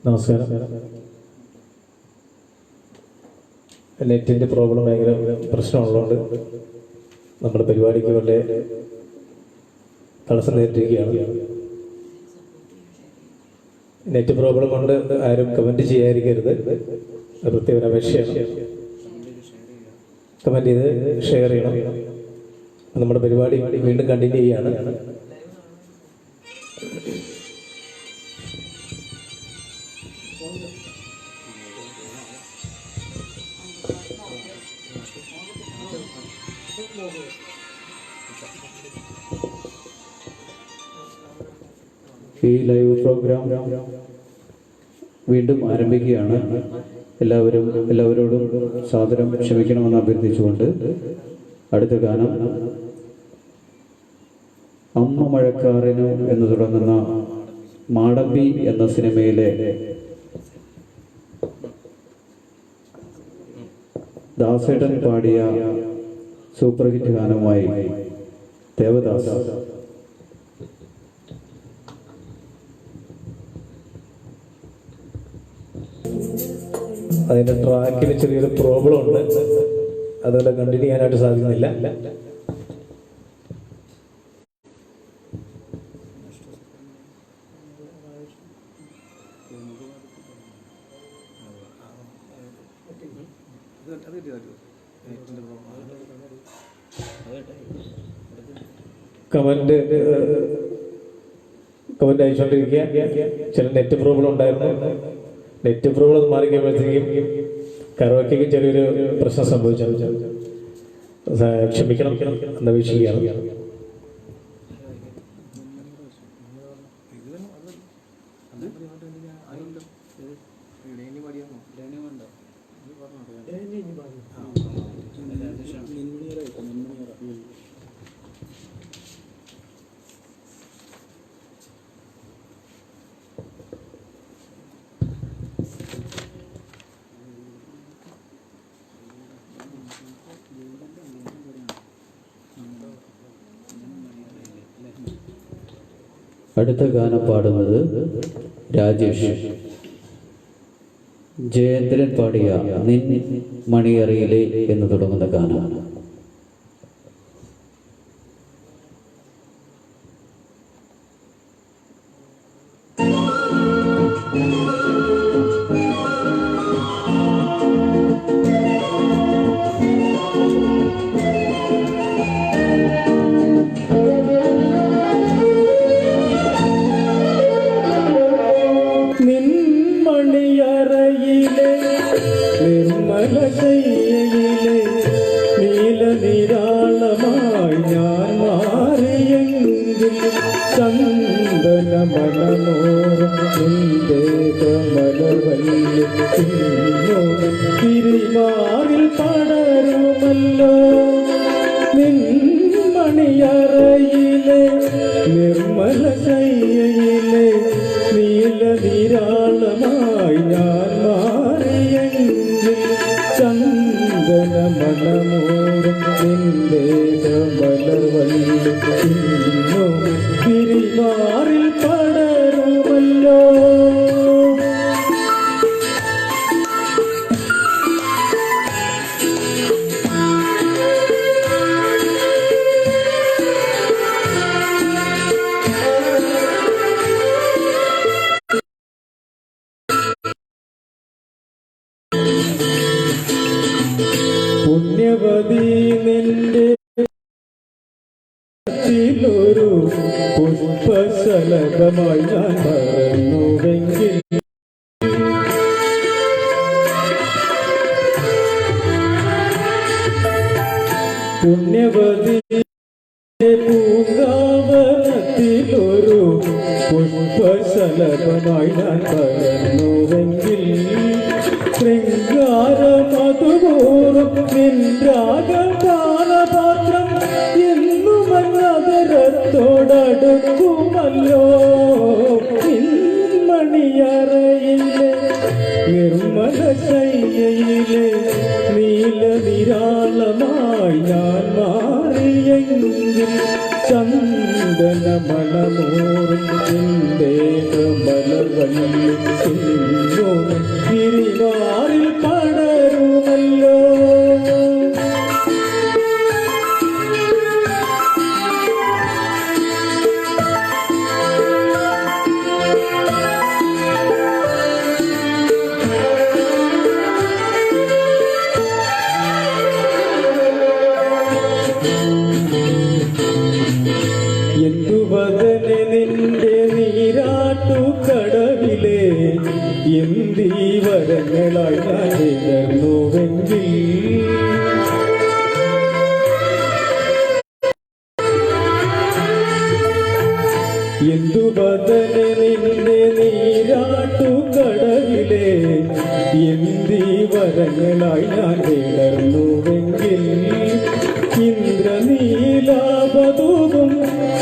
നമസ്കാരം. നെറ്റിൻ്റെ പ്രോബ്ലം ഭയങ്കര പ്രശ്നമുള്ളതുകൊണ്ട് നമ്മുടെ പരിപാടിക്ക് വളരെ തടസ്സം നേരിട്ടിരിക്കുകയാണ്. നെറ്റ് പ്രോബ്ലം കൊണ്ട് ആരും കമൻറ്റ് ചെയ്യാതിരിക്കരുത്, പ്രത്യേക അപേക്ഷയാണ്. കമൻറ്റ് ചെയ്ത് ഷെയർ ചെയ്യണം. നമ്മുടെ പരിപാടി വീണ്ടും കണ്ടിന്യൂ ചെയ്യുകയാണ്. ഈ ലൈവ് പ്രോഗ്രാം വീണ്ടും ആരംഭിക്കുകയാണ്. എല്ലാവരോടും സാദരം ക്ഷമിക്കണമെന്ന് അഭ്യർത്ഥിച്ചുകൊണ്ട് അടുത്ത ഗാനം അമ്മ മഴക്കാറിന് എന്ന് തുടങ്ങുന്ന മാടമ്പി എന്ന സിനിമയിലെ ദാസേട്ടൻ പാടിയ സൂപ്പർ ഹിറ്റ് ഗാനമായി ദേവദാസ്. അതിൻ്റെ ട്രാക്കിന് ചെറിയൊരു പ്രോബ്ലം ഉണ്ട്, അതുപോലെ കണ്ടിന്യൂ ചെയ്യാനായിട്ട് സാധിക്കുന്നില്ല. കമന്റ് അയച്ചുകൊണ്ടിരിക്കുക. ചില നെറ്റ് പ്രോബ്ലം ഉണ്ടായിരുന്നു. നെറ്റ് പ്രോബ്ലം മാറി കഴിയുമ്പോഴത്തേക്കും കരോക്കയ്ക്ക് ചെറിയൊരു പ്രശ്നം സംഭവിച്ചു. ക്ഷമിക്കണം എന്ന് അപേക്ഷിക്കുകയാണ്. അടുത്ത ഗാനം പാടുന്നത് രാജേഷ്. ജയേന്ദ്രൻ പാടിയ നിൻ മണിയറയിലെ എന്ന് തുടങ്ങുന്ന ഗാനമാണ്. നീലനിരാളമായി ഞാൻ മാറിയെങ്കിൽ ചന്ദന മനോരം നിന്റെ കമലവല്ലി തിരിമാറിൽ പടരുമല്ലോ. നിൻ മണിയറയിലെ നിർമ്മല ശയ്യയിലെ നീലനിരാളമായി ഞാൻ മാറിയെങ്കിൽ ചന്ദന മനമോറും നിന്റെ കമലവല്ലി തിരിമാറിൽ പടരുമല്ലോ. പുണ്യവതി നിന്റെ ഒരു പുഷ്പശലഭമായി ഞാൻ മറന്നുവെങ്കിൽ പുണ്യവതി പൂങ്കാവനത്തിലൊരു പുഷ്പശലഭമായി ഞാൻ മറന്നുവെങ്കിൽ ശൃംഗാരമധുപൂർവം നിൻരാഗപാനപാത്രം എന്നുമന്നതരത്തോടടുക്കുമല്ലോ. മണിയറയിലെ നിർമ്മല ശയ്യയിലെ നീലനിരാളമായി ഞാൻ മാറിയെങ്കിൽ ചന്ദന മണമോറും നിന്റെ കമലവല്ലി എന്തുവദനെ നിന്റെ നീരാട്ടു കടവിലെ എന്തി വരങ്ങളായി ഞാൻ വിടർന്നുവെങ്കിൽ എന്തുവദനെ നിന്റെ നീരാട്ടു കടവിലെ എന്തി വരങ്ങളായി ഞാൻ വിടർന്നുവെങ്കിൽ ഇന്ദ്രനീലാപതൂകും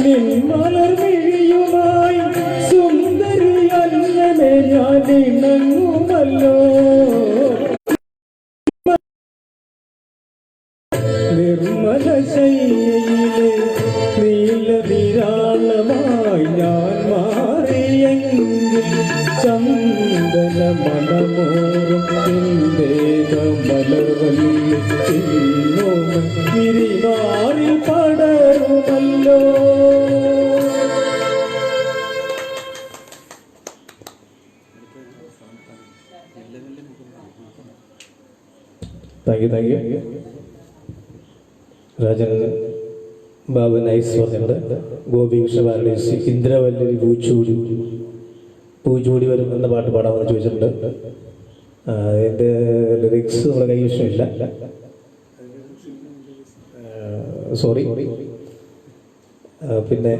നിന്മലർമിഴിയുമായി സുന്ദരി അന്നമേ ഞാൻ ഇണങ്ങുമല്ലോ നിർമ്മല ശൈലിയിലെ നീലവിരാളമായി ഞാൻ മാറിയെങ്കിൽ ചന്ദന മണമോറും മലർവല്ലി തിരിമാറി പടരുമല്ലോ. Thank you. Rajan Babu nice പറഞ്ഞിട്ടുണ്ട്. ഗോപികൃഷ്ണ ബാലദേശി ഇന്ദ്രവല്ലി പൂച്ചൂടി വരും എന്ന പാട്ട് പാടാമെന്ന് ചോദിച്ചിട്ടുണ്ട്. അതിൻ്റെ ലിറിക്സ് നമ്മുടെ കൈവശമില്ല, സോറി. പിന്നെ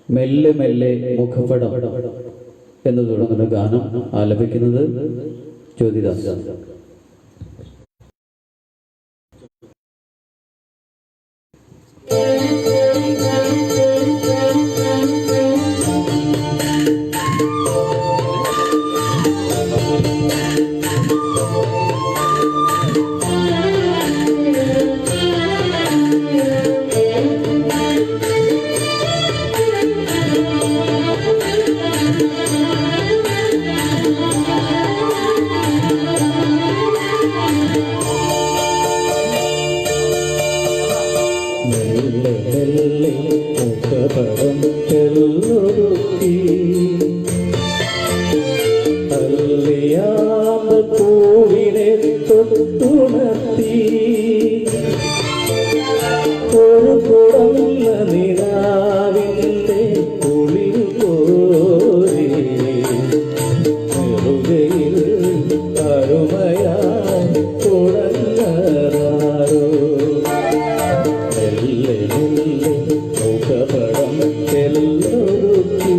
മെല്ലെ മെല്ലെ മുഖപടം എന്ന് തുടങ്ങുന്ന ഗാനം ആലപിക്കുന്നത് ജ്യോതിദാസ്. മുഖപടം ചെല്ലൊരുക്കി അല്ലയാമ്പ പൂവിനെ തൊട്ടുണർത്തി ഒരു കുടമുള്ള നിലാവിൻ്റെ കുളിർ കോരി നെറുകയിൽ അരുമയായി തുടങ്ങാറോ മെല്ലെ മെല്ലെ മുഖപടം ചെല്ലൊരുക്കി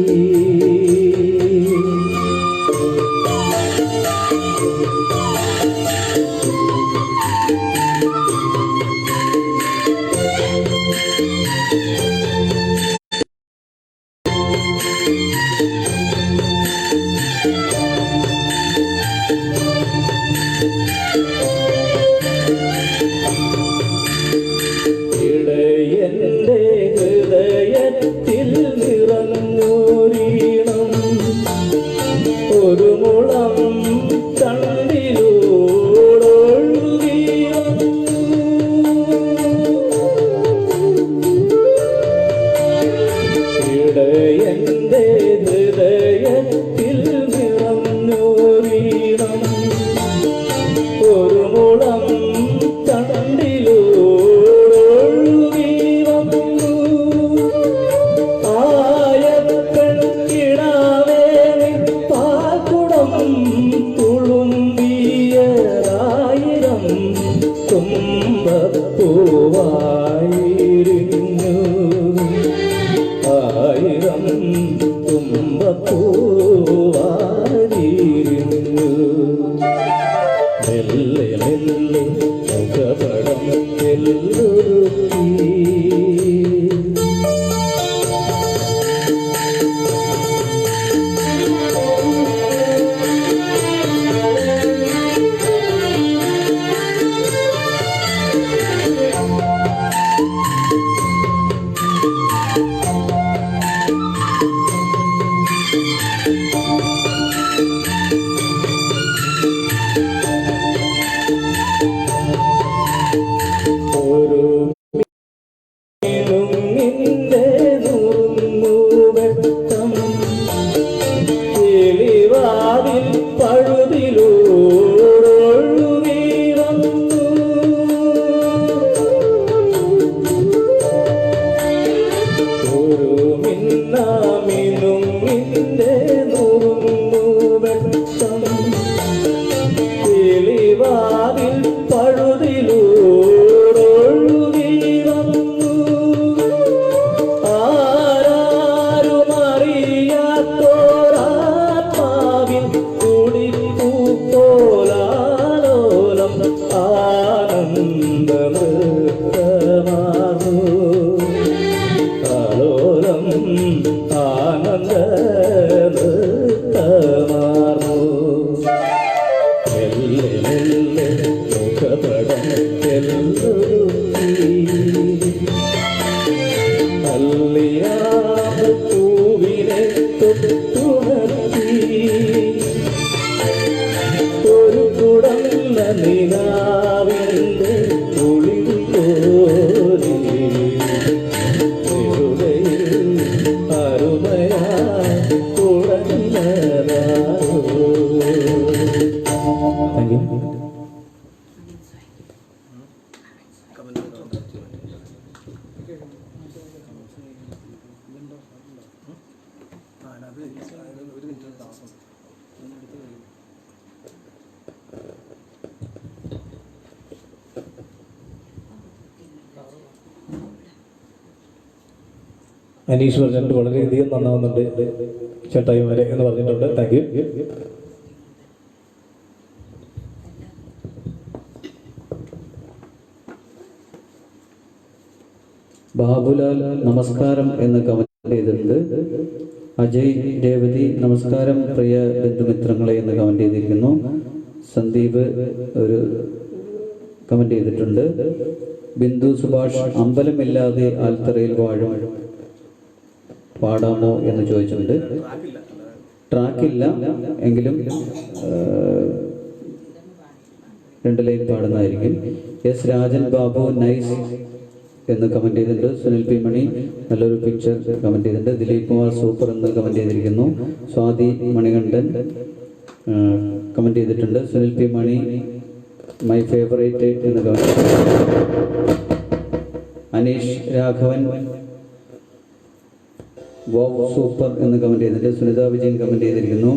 നിന്റെ നുറുങ്ങുവെട്ടം കിളിവാതിൽ പഴുതിലൂടൊഴുകി വന്നു ഒരു മിന്നാമിനും നിന്റെ നുറുങ്ങുവെട്ടം കിളിവാതിൽ പഴുതിലൂടൊഴുകി വന്നു ആരാരുമറിയാത്തോരാത്മാവിൻ തുടിപ്പൂ പോലാലോലം ആനന്ദനൃത്തമാർന്നു ആലോലം ആനന്ദനൃത്തമാർന്നു മെല്ലെ മെല്ലെ മുഖപടം തെല്ലൊരുക്കി അല്ലിയാമ്പ് പൂവിനെ തൊട്ടുണർത്തി ഒരു കുടന്ന നിലാവിൻ്റെ കുളിർ കോരി നെറുകയിൽ അരുമയായി കുടഞ്ഞതാരോ. Thank you. അനീഷ് പറഞ്ഞിട്ട് വളരെയധികം നന്നാവുന്നുണ്ട് ചേട്ടായിമാരെ എന്ന് പറഞ്ഞിട്ടുണ്ട്. Thank you. ബാബുലാൽ നമസ്കാരം എന്ന് കമന്റ് ചെയ്തിട്ടുണ്ട്. അജയ് രേവതി നമസ്കാരം പ്രിയ ബന്ധുമിത്രങ്ങളെ എന്ന് കമന്റ് ചെയ്തിരിക്കുന്നു. സന്ദീപ് ഒരു കമന്റ് ചെയ്തിട്ടുണ്ട്. ബിന്ദു സുഭാഷ് അമ്പലമില്ലാതെ ആൽത്തറയിൽ വാഴും പാടാമോ എന്ന് ചോദിച്ചിട്ടുണ്ട്. ട്രാക്കില്ല എങ്കിലും 2 ലൈൻ പാടുന്നതായിരിക്കും. എസ് രാജൻ ബാബു നൈസ് എന്ന് കമന്റ് ചെയ്തിട്ടുണ്ട്. സുനിൽ പി മണി നല്ലൊരു പിക്ചർ കമന്റ് ചെയ്തിട്ടുണ്ട്. ദിലീപ് കുമാർ സൂപ്പർ എന്ന് കമന്റ് ചെയ്തിരിക്കുന്നു. സ്വാതി മണികണ്ഠൻ കമന്റ് ചെയ്തിട്ടുണ്ട്. Sunil P Mani my favourite എന്ന് കമന്റ് ചെയ്തിട്ടുണ്ട്. അനീഷ് രാഘവൻ വോവ് സൂപ്പർ എന്ന് കമന്റ് ചെയ്തിട്ടുണ്ട്. സുനിത വിജയൻ കമന്റ് ചെയ്തിരിക്കുന്നു.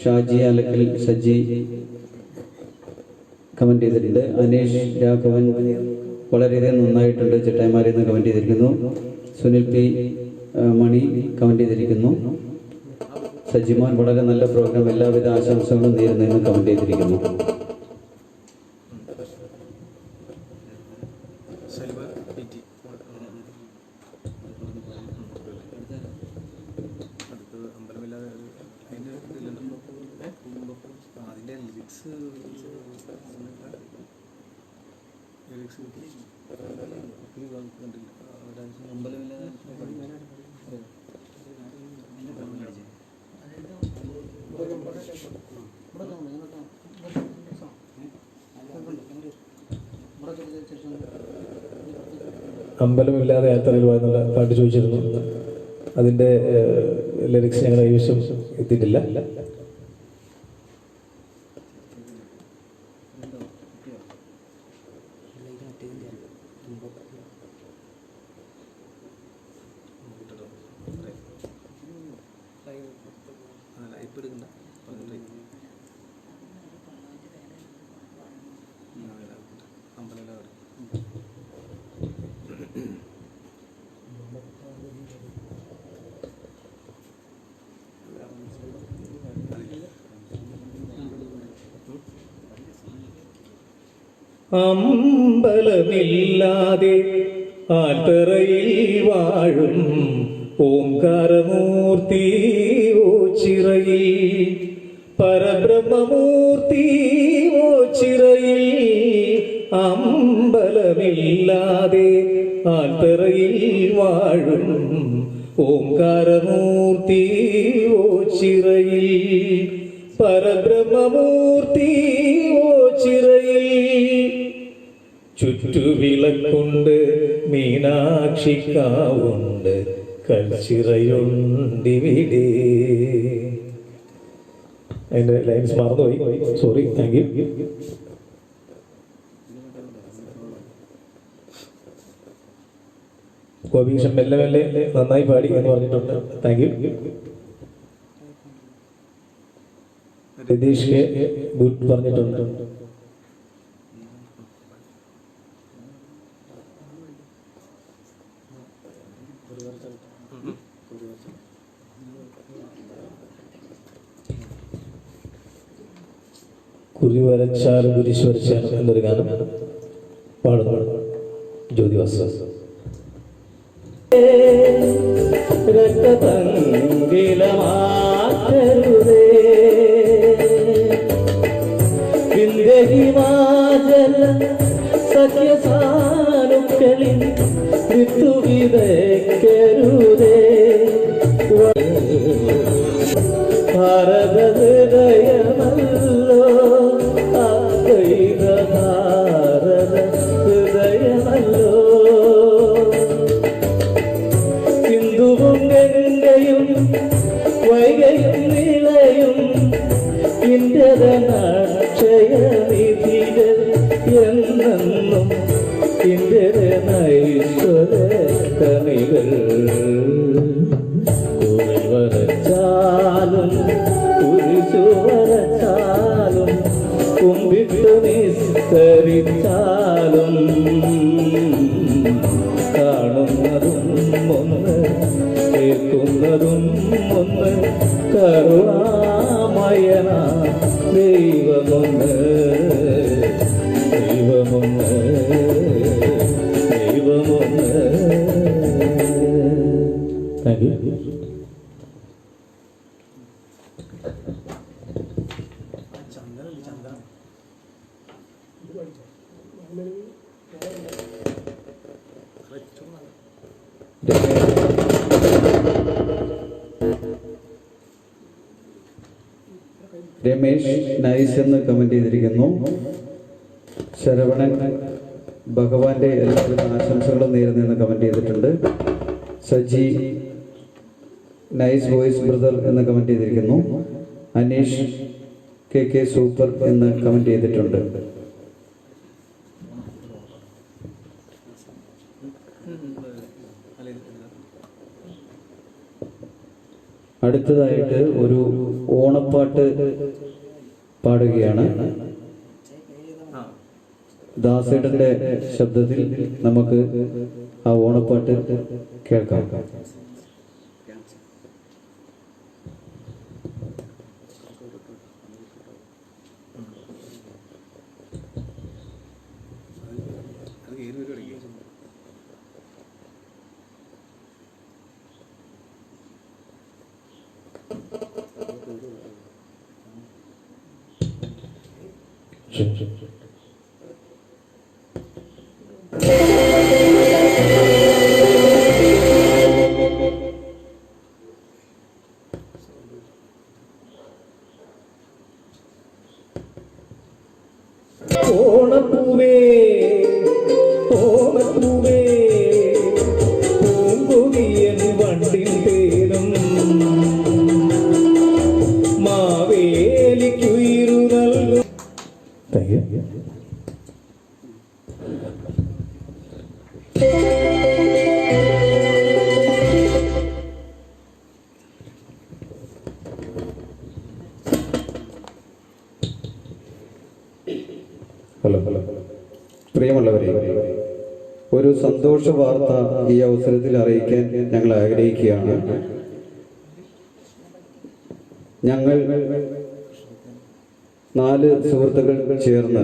ഷാജി അലക്കൽ സജി കമന്റ് ചെയ്തിട്ടുണ്ട്. അനീഷ് രാഘവൻ വളരെയധികം നന്നായിട്ടുണ്ട് ചേട്ടായിമാരെ എന്ന് കമന്റ് ചെയ്തിരിക്കുന്നു. സുനിൽ പി മണി കമന്റ് ചെയ്തിരിക്കുന്നു. സജിമോൻ വളരെ നല്ല പ്രോഗ്രാം, എല്ലാവിധ ആശംസകളും നേരുന്നു എന്ന് കമന്റ് ചെയ്തിരിക്കുന്നു. അമ്പലമില്ലാതെ യാത്രയിൽ പോയെന്നുള്ള പാട്ട് ചോദിച്ചിരുന്നു. അതിൻ്റെ ലിറിക്സ് ഞങ്ങൾ കൈവശം എത്തിയിട്ടില്ല. അമ്പലമില്ലാതെ ആൽത്തറയിൽ വാഴും ഓംകാരമൂർത്തി ഓ ചിറയിൽ, പരബ്രഹ്മമൂർത്തി ഓ ചിറയിൽ. അമ്പലമില്ലാതെ ആൽത്തറയിൽ വാഴും ഓംകാരമൂർത്തി ഓ ചിറയിൽ, പരബ്രഹ്മമൂർത്തി ഓ ചിറയിൽ. ചുറ്റുവിളക്കുണ്ട്, മീനാക്ഷിക്കാവുണ്ട്, കൽച്ചിറയുണ്ടിവിടെ. അതിന്റെ ലൈൻസ് മറന്നുപോയി, സോറി. Thank you. ഗോപികൃഷ്ണൻ മെല്ലെ മെല്ലെ നന്നായി പാടി എന്ന് പറഞ്ഞിട്ടുണ്ട്. Thank you. Ratheesh K good പറഞ്ഞിട്ടുണ്ട്. കുരി വരച്ചാലും കുരിശ് വരച്ചാലും എന്നൊരു ഗാനം പാടുന്നു ജ്യോതിവാസ. രക്തതങ്കിലമാക്കരുതേ ഹിമാചല സഖ്യസാനുക്കളിൽ വിത്തുവിതയ്ക്കരുതേ. ഭാരത ഹൃദയമല്ലോ ഭാരത ഹൃദയമല്ലോ. സിന്ധുവും ഗംഗയും വൈകയും നിളയും ഇന്ദ്രനക്ഷയനിധികൾ എന്നെന്നും ഇന്ദ്രനൈശ്വരക്കണികൾ. കുറി വരച്ചാലും കുരിശു വരച്ചാലും കുമ്പിട്ടു നിസ്തരിച്ചാലും കാണുന്നതും ഒന്ന് കേൾക്കുന്നതും ഒന്ന് കരുണാമയന ദൈവമൊന്ന് ദൈവമൊന്ന് ദൈവമൊന്ന്. Thank you. രമേശ് നൈസ് എന്ന് കമന്റ് ചെയ്തിരിക്കുന്നു. ശരവണൻ ഭഗവാന്റെ എല്ലാവിധ ആശംസകളും നേരുന്നെന്ന് കമന്റ് ചെയ്തിട്ടുണ്ട്. സജി നൈസ് വോയിസ് ബ്രദർ എന്ന് കമന്റ് ചെയ്തിരിക്കുന്നു. അനീഷ് കെ സൂപ്പർ എന്ന് കമന്റ് ചെയ്തിട്ടുണ്ട്. അടുത്തതായിട്ട് ഒരു ഓണപ്പാട്ട് പാടുകയാണ്. ദാസേട്ടന്റെ ശബ്ദത്തിൽ നമുക്ക് ആ ഓണപ്പാട്ട് കേൾക്കാം. ഓണപ്പൂവേ ഓണപ്പൂവേ പൂങ്കുകിയൻ വണ്ടിൻ പേരും മാവേലിക്കുയിരു നൽകും. Thank you. ഹലോ പ്രിയമുള്ളവരെ, ഒരു സന്തോഷ വാർത്ത ഈ അവസരത്തിൽ അറിയിക്കാൻ ഞങ്ങൾ ആഗ്രഹിക്കുകയാണ്. ഞങ്ങൾ 4 സുഹൃത്തുക്കൾ ചേർന്ന്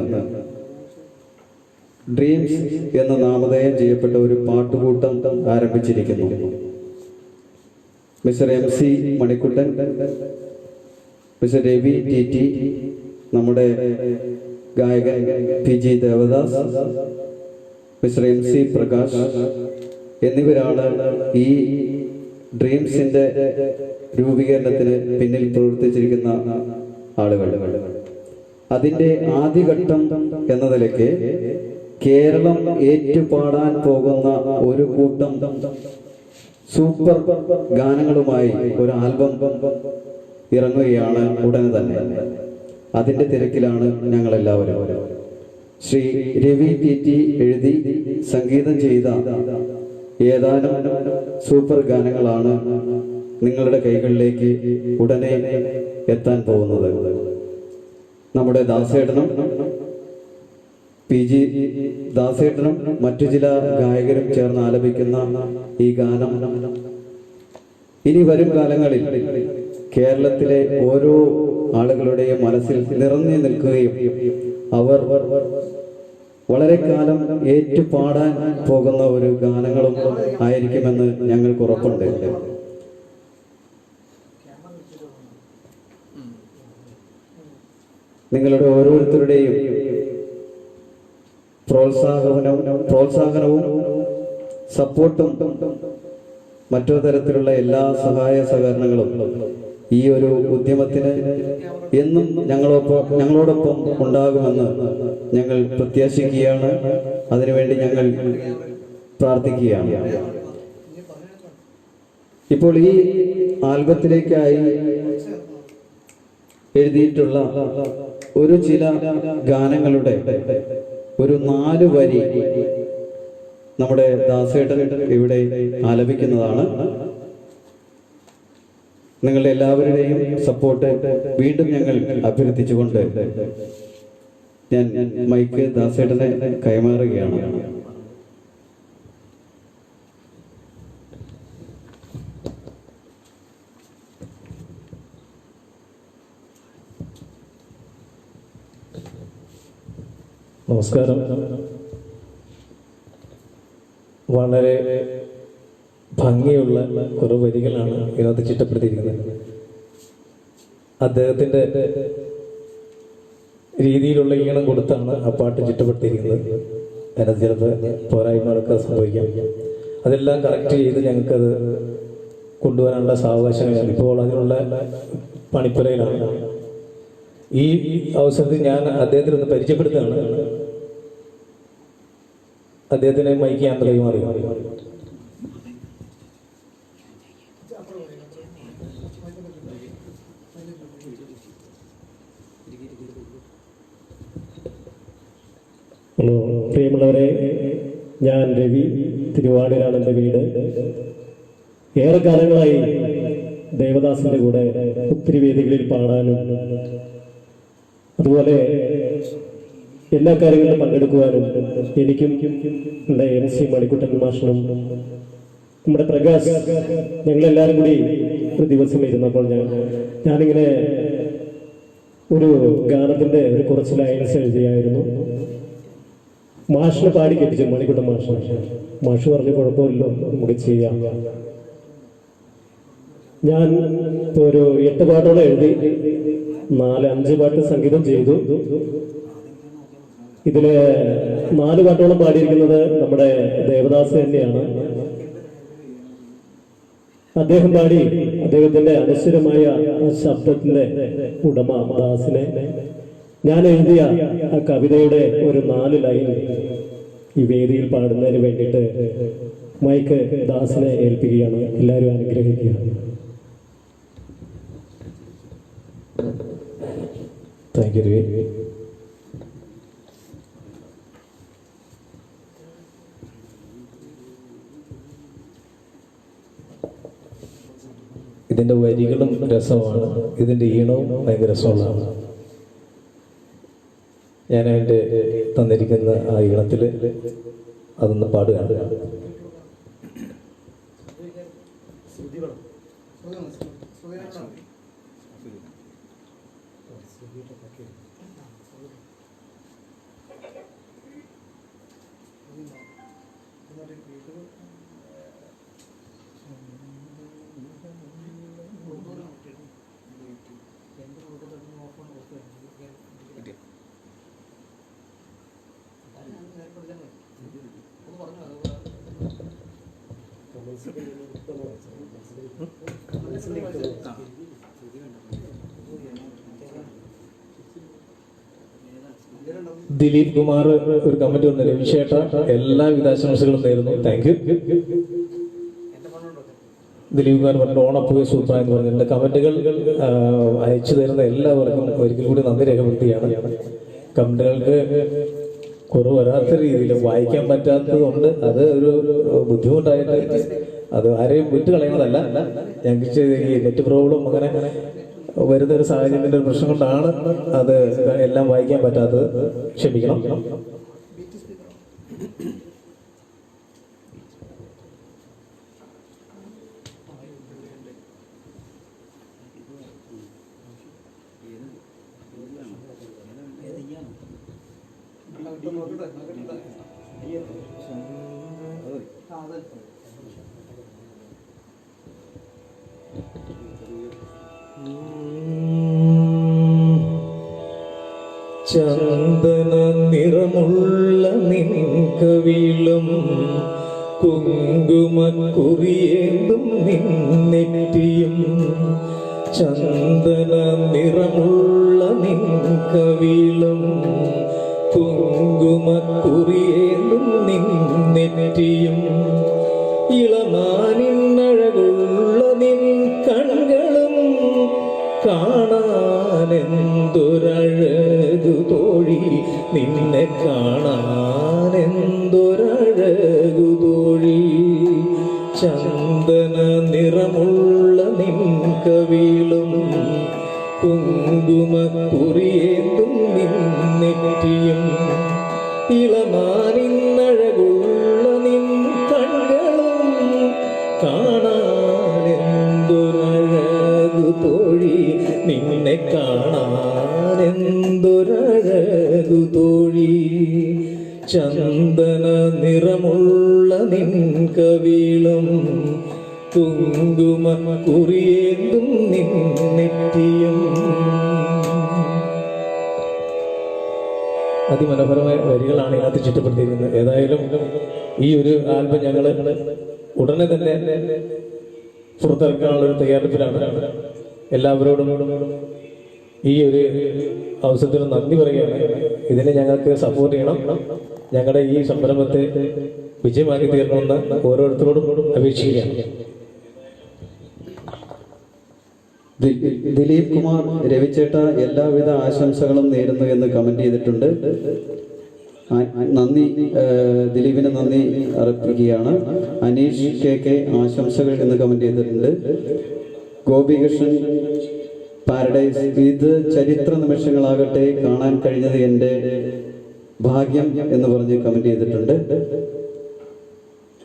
ഡ്രീംസ് എന്ന നാമധേയം ചെയ്യപ്പെട്ട ഒരു പാട്ടുകൂട്ടം ആരംഭിച്ചിരിക്കുന്നു. Mister MC Manikuttan, Mister Ravi TT, നമ്മുടെ ഗായകൻ PG Devadas, Mister MC Prakash എന്നിവരാണ് ഈ ഡ്രീംസിന്റെ രൂപീകരണത്തിന് പിന്നിൽ പ്രവർത്തിച്ചിരിക്കുന്ന ആളുകൾ. അതിന്റെ ആദ്യഘട്ടം എന്ന നിലയ്ക്ക് കേരളം ഏറ്റുപാടാൻ പോകുന്ന ഒരു കൂട്ടം സൂപ്പർ ഗാനങ്ങളുമായി ഒരു ആൽബം ഇറങ്ങുകയാണ് ഉടനെ തന്നെ. അതിന്റെ തിരക്കിലാണ് ഞങ്ങൾ എല്ലാവരും. ശ്രീ രവി ടി എഴുതി സംഗീതം ചെയ്ത ഏതാനും സൂപ്പർ ഗാനങ്ങളാണ് നിങ്ങളുടെ കൈകളിലേക്ക് ഉടനെ എത്താൻ പോകുന്നത്. നമ്മുടെ ദാസേട്ടനും PG ദാസേട്ടനും മറ്റു ചില ഗായകരും ചേർന്ന് ആലപിക്കുന്ന ഈ ഗാനം ഇനി വരും കാലങ്ങളിൽ കേരളത്തിലെ ഓരോ ആളുകളുടെയും മനസ്സിൽ നിറഞ്ഞു നിൽക്കുകയും അവർ വളരെ കാലം ഏറ്റുപാടാൻ പോകുന്ന ഒരു ഗാനങ്ങളും ആയിരിക്കുമെന്ന് ഞങ്ങൾക്ക് ഉറപ്പുണ്ട്. നിങ്ങളുടെ ഓരോരുത്തരുടെയും പ്രോത്സാഹനവും സപ്പോർട്ടും മറ്റു തരത്തിലുള്ള എല്ലാ സഹായ സഹകരണങ്ങളും ഈ ഒരു ഉദ്യമത്തിന് എന്നും ഞങ്ങളോടൊപ്പം ഉണ്ടാകുമെന്ന് ഞങ്ങൾ പ്രത്യാശിക്കുകയാണ്. അതിനുവേണ്ടി ഞങ്ങൾ പ്രാർത്ഥിക്കുകയാണ്. ഇപ്പോൾ ഈ ആൽബത്തിലേക്കായി എഴുതിയിട്ടുള്ള ഒരു ചില ഗാനങ്ങളുടെ ഒരു 4 വരി നമ്മുടെ ദാസേട്ടൻ ഇവിടെ ആലപിക്കുന്നതാണ്. നിങ്ങളുടെ എല്ലാവരുടെയും സപ്പോർട്ട് വീണ്ടും ഞങ്ങൾ അഭ്യർത്ഥിച്ചുകൊണ്ട് ഞാൻ മൈക്ക് ദാസേട്ടനെ കൈമാറുകയാണ്. നമസ്കാരം. വളരെ ഭംഗിയുള്ള കുറേ വരികളാണ് ഇതിനകത്ത് ചിട്ടപ്പെടുത്തിയിരിക്കുന്നത്. അദ്ദേഹത്തിൻ്റെ രീതിയിലുള്ള ഈണം കൊടുത്താണ് ആ പാട്ട് ചിട്ടപ്പെടുത്തിയിരിക്കുന്നത്. അതിനകത്ത് ചിലപ്പോൾ പോരായ്മകളൊക്കെ സംഭവിക്കാം. അതെല്ലാം കറക്റ്റ് ചെയ്ത് ഞങ്ങൾക്കത് കൊണ്ടുവരാനുള്ള സാവകാശങ്ങളാണ്. ഇപ്പോൾ അതിനുള്ള പണിപ്പുരയിലാണ്. ഈ അവസരത്തിൽ ഞാൻ അദ്ദേഹത്തിന് ഒന്ന് പരിചയപ്പെടുത്തുകയാണ്. അദ്ദേഹത്തിന് മൈക്ക് ഞാൻ കൈമാറി. ഹലോ പ്രിയമുള്ളവരെ, ഞാൻ രവി, തിരുവാടിലാണ് എൻ്റെ വീട്. ഏറെ കാലങ്ങളായി ദേവദാസിൻ്റെ കൂടെ ഒത്തിരി വേദികളിൽ പാടാനും അതുപോലെ എല്ലാ കാര്യങ്ങളിലും പങ്കെടുക്കുവാനും എനിക്കും നമ്മുടെ MC മണിക്കുട്ടൻ മാഷിനും നമ്മുടെ പ്രകാശ് ഞങ്ങളെല്ലാവരും കൂടി ഒരു ദിവസം ഇരുന്നപ്പോൾ ഞാനിങ്ങനെ ഒരു ഗാനത്തിൻ്റെ ഒരു കുറച്ച് ലൈൻസ് എഴുതിയായിരുന്നു. മാഷിനെ പാടി കെട്ടിച്ചു, മണിക്കുട്ടൻ മാഷ് പറഞ്ഞു കുഴപ്പമില്ലോ നമുക്ക് ചെയ്യാം. ഞാൻ ഇപ്പോൾ ഒരു 8 പാട്ടോടെ എഴുതി, 4-5 പാട്ട് സംഗീതം ചെയ്തു. ഇതില് 4 പാട്ടോളം പാടിയിരിക്കുന്നത് നമ്മുടെ ദേവദാസ് തന്നെയാണ്. അദ്ദേഹം പാടി അദ്ദേഹത്തിന്റെ അനശ്വരമായ ശബ്ദത്തിന്റെ ഉടമ ദാസിനെ ഞാൻ എഴുതിയ ആ കവിതയുടെ ഒരു 4 ലൈൻ ഈ വേദിയിൽ പാടുന്നതിന് വേണ്ടിയിട്ട് മൈക്ക് ദാസിനെ ഏൽപ്പിക്കുകയാണ്. എല്ലാവരും അനുഗ്രഹിക്കുകയാണ്. Thank you Ravi. ഇതിൻ്റെ വരികളും രസമാണ്, ഇതിൻ്റെ ഈണവും ഭയങ്കര രസമുള്ളതാണ്. ഞാൻ എൻ്റെ തന്നിരിക്കുന്ന ആ ഈണത്തിൽ അതൊന്ന് പാടുകയാണ്. ദിലീപ് കുമാർ ഒരു കമന്റ് വന്നു, രവിശേട്ട എല്ലാവിധ ആശംസകളും നേരുന്നു. Thank you. ദിലീപ് കുമാർ പറഞ്ഞു ഓണപ്പൂവെ സൂപ്പർ എന്ന് പറഞ്ഞിട്ടുണ്ട്. കമന്റുകൾ അയച്ചു തരുന്ന എല്ലാവർക്കും ഒരിക്കൽ കൂടി നന്ദി രേഖപ്പെടുത്തുകയാണ്. കമന്റുകൾക്ക് കുറവ് വരാത്ത രീതിയിൽ വായിക്കാൻ പറ്റാത്തത് കൊണ്ട് അത് ഒരു ബുദ്ധിമുട്ടായിട്ട്, അത് ആരെയും വിട്ടുകളയുന്നതല്ല, ഞങ്ങൾക്ക് ഈ നെറ്റ് പ്രോബ്ലം അങ്ങനെ വരുന്ന ഒരു സാഹചര്യത്തിന്റെ ഒരു പ്രശ്നം കൊണ്ടാണ് അത് എല്ലാം വായിക്കാൻ പറ്റാത്തത്. ക്ഷമിക്കണം. ചന്ദന നിറമുള്ള നിൻകവിളും കുങ്കുമക്കുറിയേന്തും നിന്നെറ്റിയും, ചന്ദന നിറമുള്ള നിൻകവിളും കുങ്കുമക്കുറിയേന്തും നിന്നെറ്റിയും, ഇളമാനിന്നഴകുള്ള നിൻ കണ്ണുകളും കാണാനെന്തൊരഴകു തോഴി, നിന്നെ കാണാനെന്തൊരഴകു തോഴി, ചന്ദന നിറമുള്ള നിൻ കവിളും കുങ്കുമക്കുറിയേന്തും നിന്നെറ്റിയും, ഇളമാനിന്നഴകുള്ള നിൻ കണ്ണുകളും കാണാനെന്തൊരഴകു തോഴി, നിന്നെ കാണാനെന്തൊരഴകു തോഴി, ചന്ദന നിറമുള്ള നിൻ കവിളും കുങ്കുമക്കുറിയേന്തും നിന്നെറ്റിയും. അതിമനോഹരമായ വരികളാണ് ഇതിനകത്ത് ചിട്ടപ്പെടുത്തിയിരിക്കുന്നത്. ഏതായാലും ഈ ഒരു ആൽബം ഞങ്ങൾ ഉടനെ തന്നെ പുറത്തിറക്കാനുള്ള ഒരു തയ്യാറെടുപ്പിലാണ്. എല്ലാവരോടും ഈ ഒരു അവസരത്തിന് നന്ദി പറയുകയാണ്. ഇതിനെ ഞങ്ങൾക്ക് സപ്പോർട്ട് ചെയ്യണം. ഞങ്ങളുടെ ഈ സംരംഭത്തെ വിജയമാക്കി തീർക്കണമെന്ന് ഓരോരുത്തരോടും അപേക്ഷിക്കുകയാണ്. ദിലീപ് കുമാർ, രവിചേട്ട എല്ലാവിധ ആശംസകളും നേരുന്നു എന്ന് കമന്റ് ചെയ്തിട്ടുണ്ട്. നന്ദി, ദിലീപിന് നന്ദി അർപ്പിക്കുകയാണ്. അനീഷ് കെ ആശംസകൾ എന്ന് കമന്റ് ചെയ്തിട്ടുണ്ട്. ഗോപികൃഷ്ണൻ പാരഡൈസ്, ഇത് ചരിത്ര നിമിഷങ്ങളാകട്ടെ, കാണാൻ കഴിഞ്ഞത് എൻ്റെ ഭാഗ്യം എന്ന് പറഞ്ഞ് കമന്റ് ചെയ്തിട്ടുണ്ട്.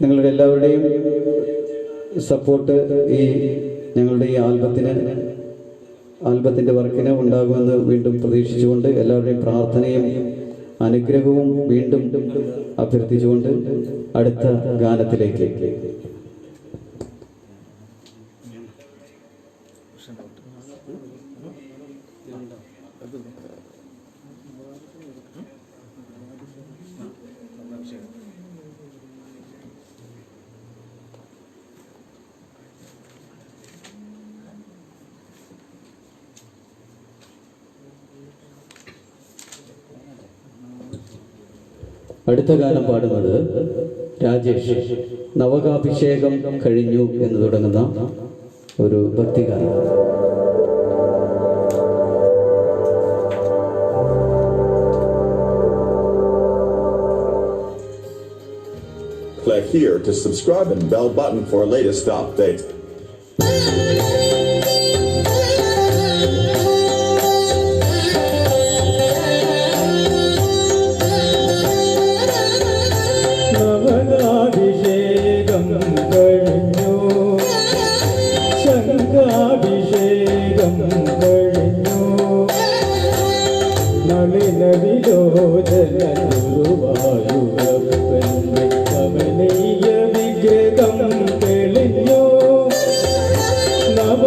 നിങ്ങളുടെ എല്ലാവരുടെയും സപ്പോർട്ട് ഈ ഞങ്ങളുടെ ഈ ആൽബത്തിൻ്റെ വർക്കിന് ഉണ്ടാകുമെന്ന് വീണ്ടും പ്രതീക്ഷിച്ചുകൊണ്ട് എല്ലാവരുടെയും പ്രാർത്ഥനയും അനുഗ്രഹവും വീണ്ടും അഭ്യർത്ഥിച്ചുകൊണ്ട് അടുത്ത ഗാനത്തിലേക്ക്. അടുത്ത ഗാനം പാടുന്നത് രാജേഷ്. നവകാഭിഷേകം കഴിഞ്ഞു എന്ന് തുടങ്ങുന്ന ഒരു ഭക്തിഗാനം. Click here to subscribe and bell button for latest updates. നവകാഭിഷേകം കഴിഞ്ഞു, ശംഖാഭിഷേകം കഴിഞ്ഞു, നളിന വിലോചന ഗുരുവായൂരപ്പന്റെ കമനീയ വിഗ്രഹം തെളിഞ്ഞു. നവ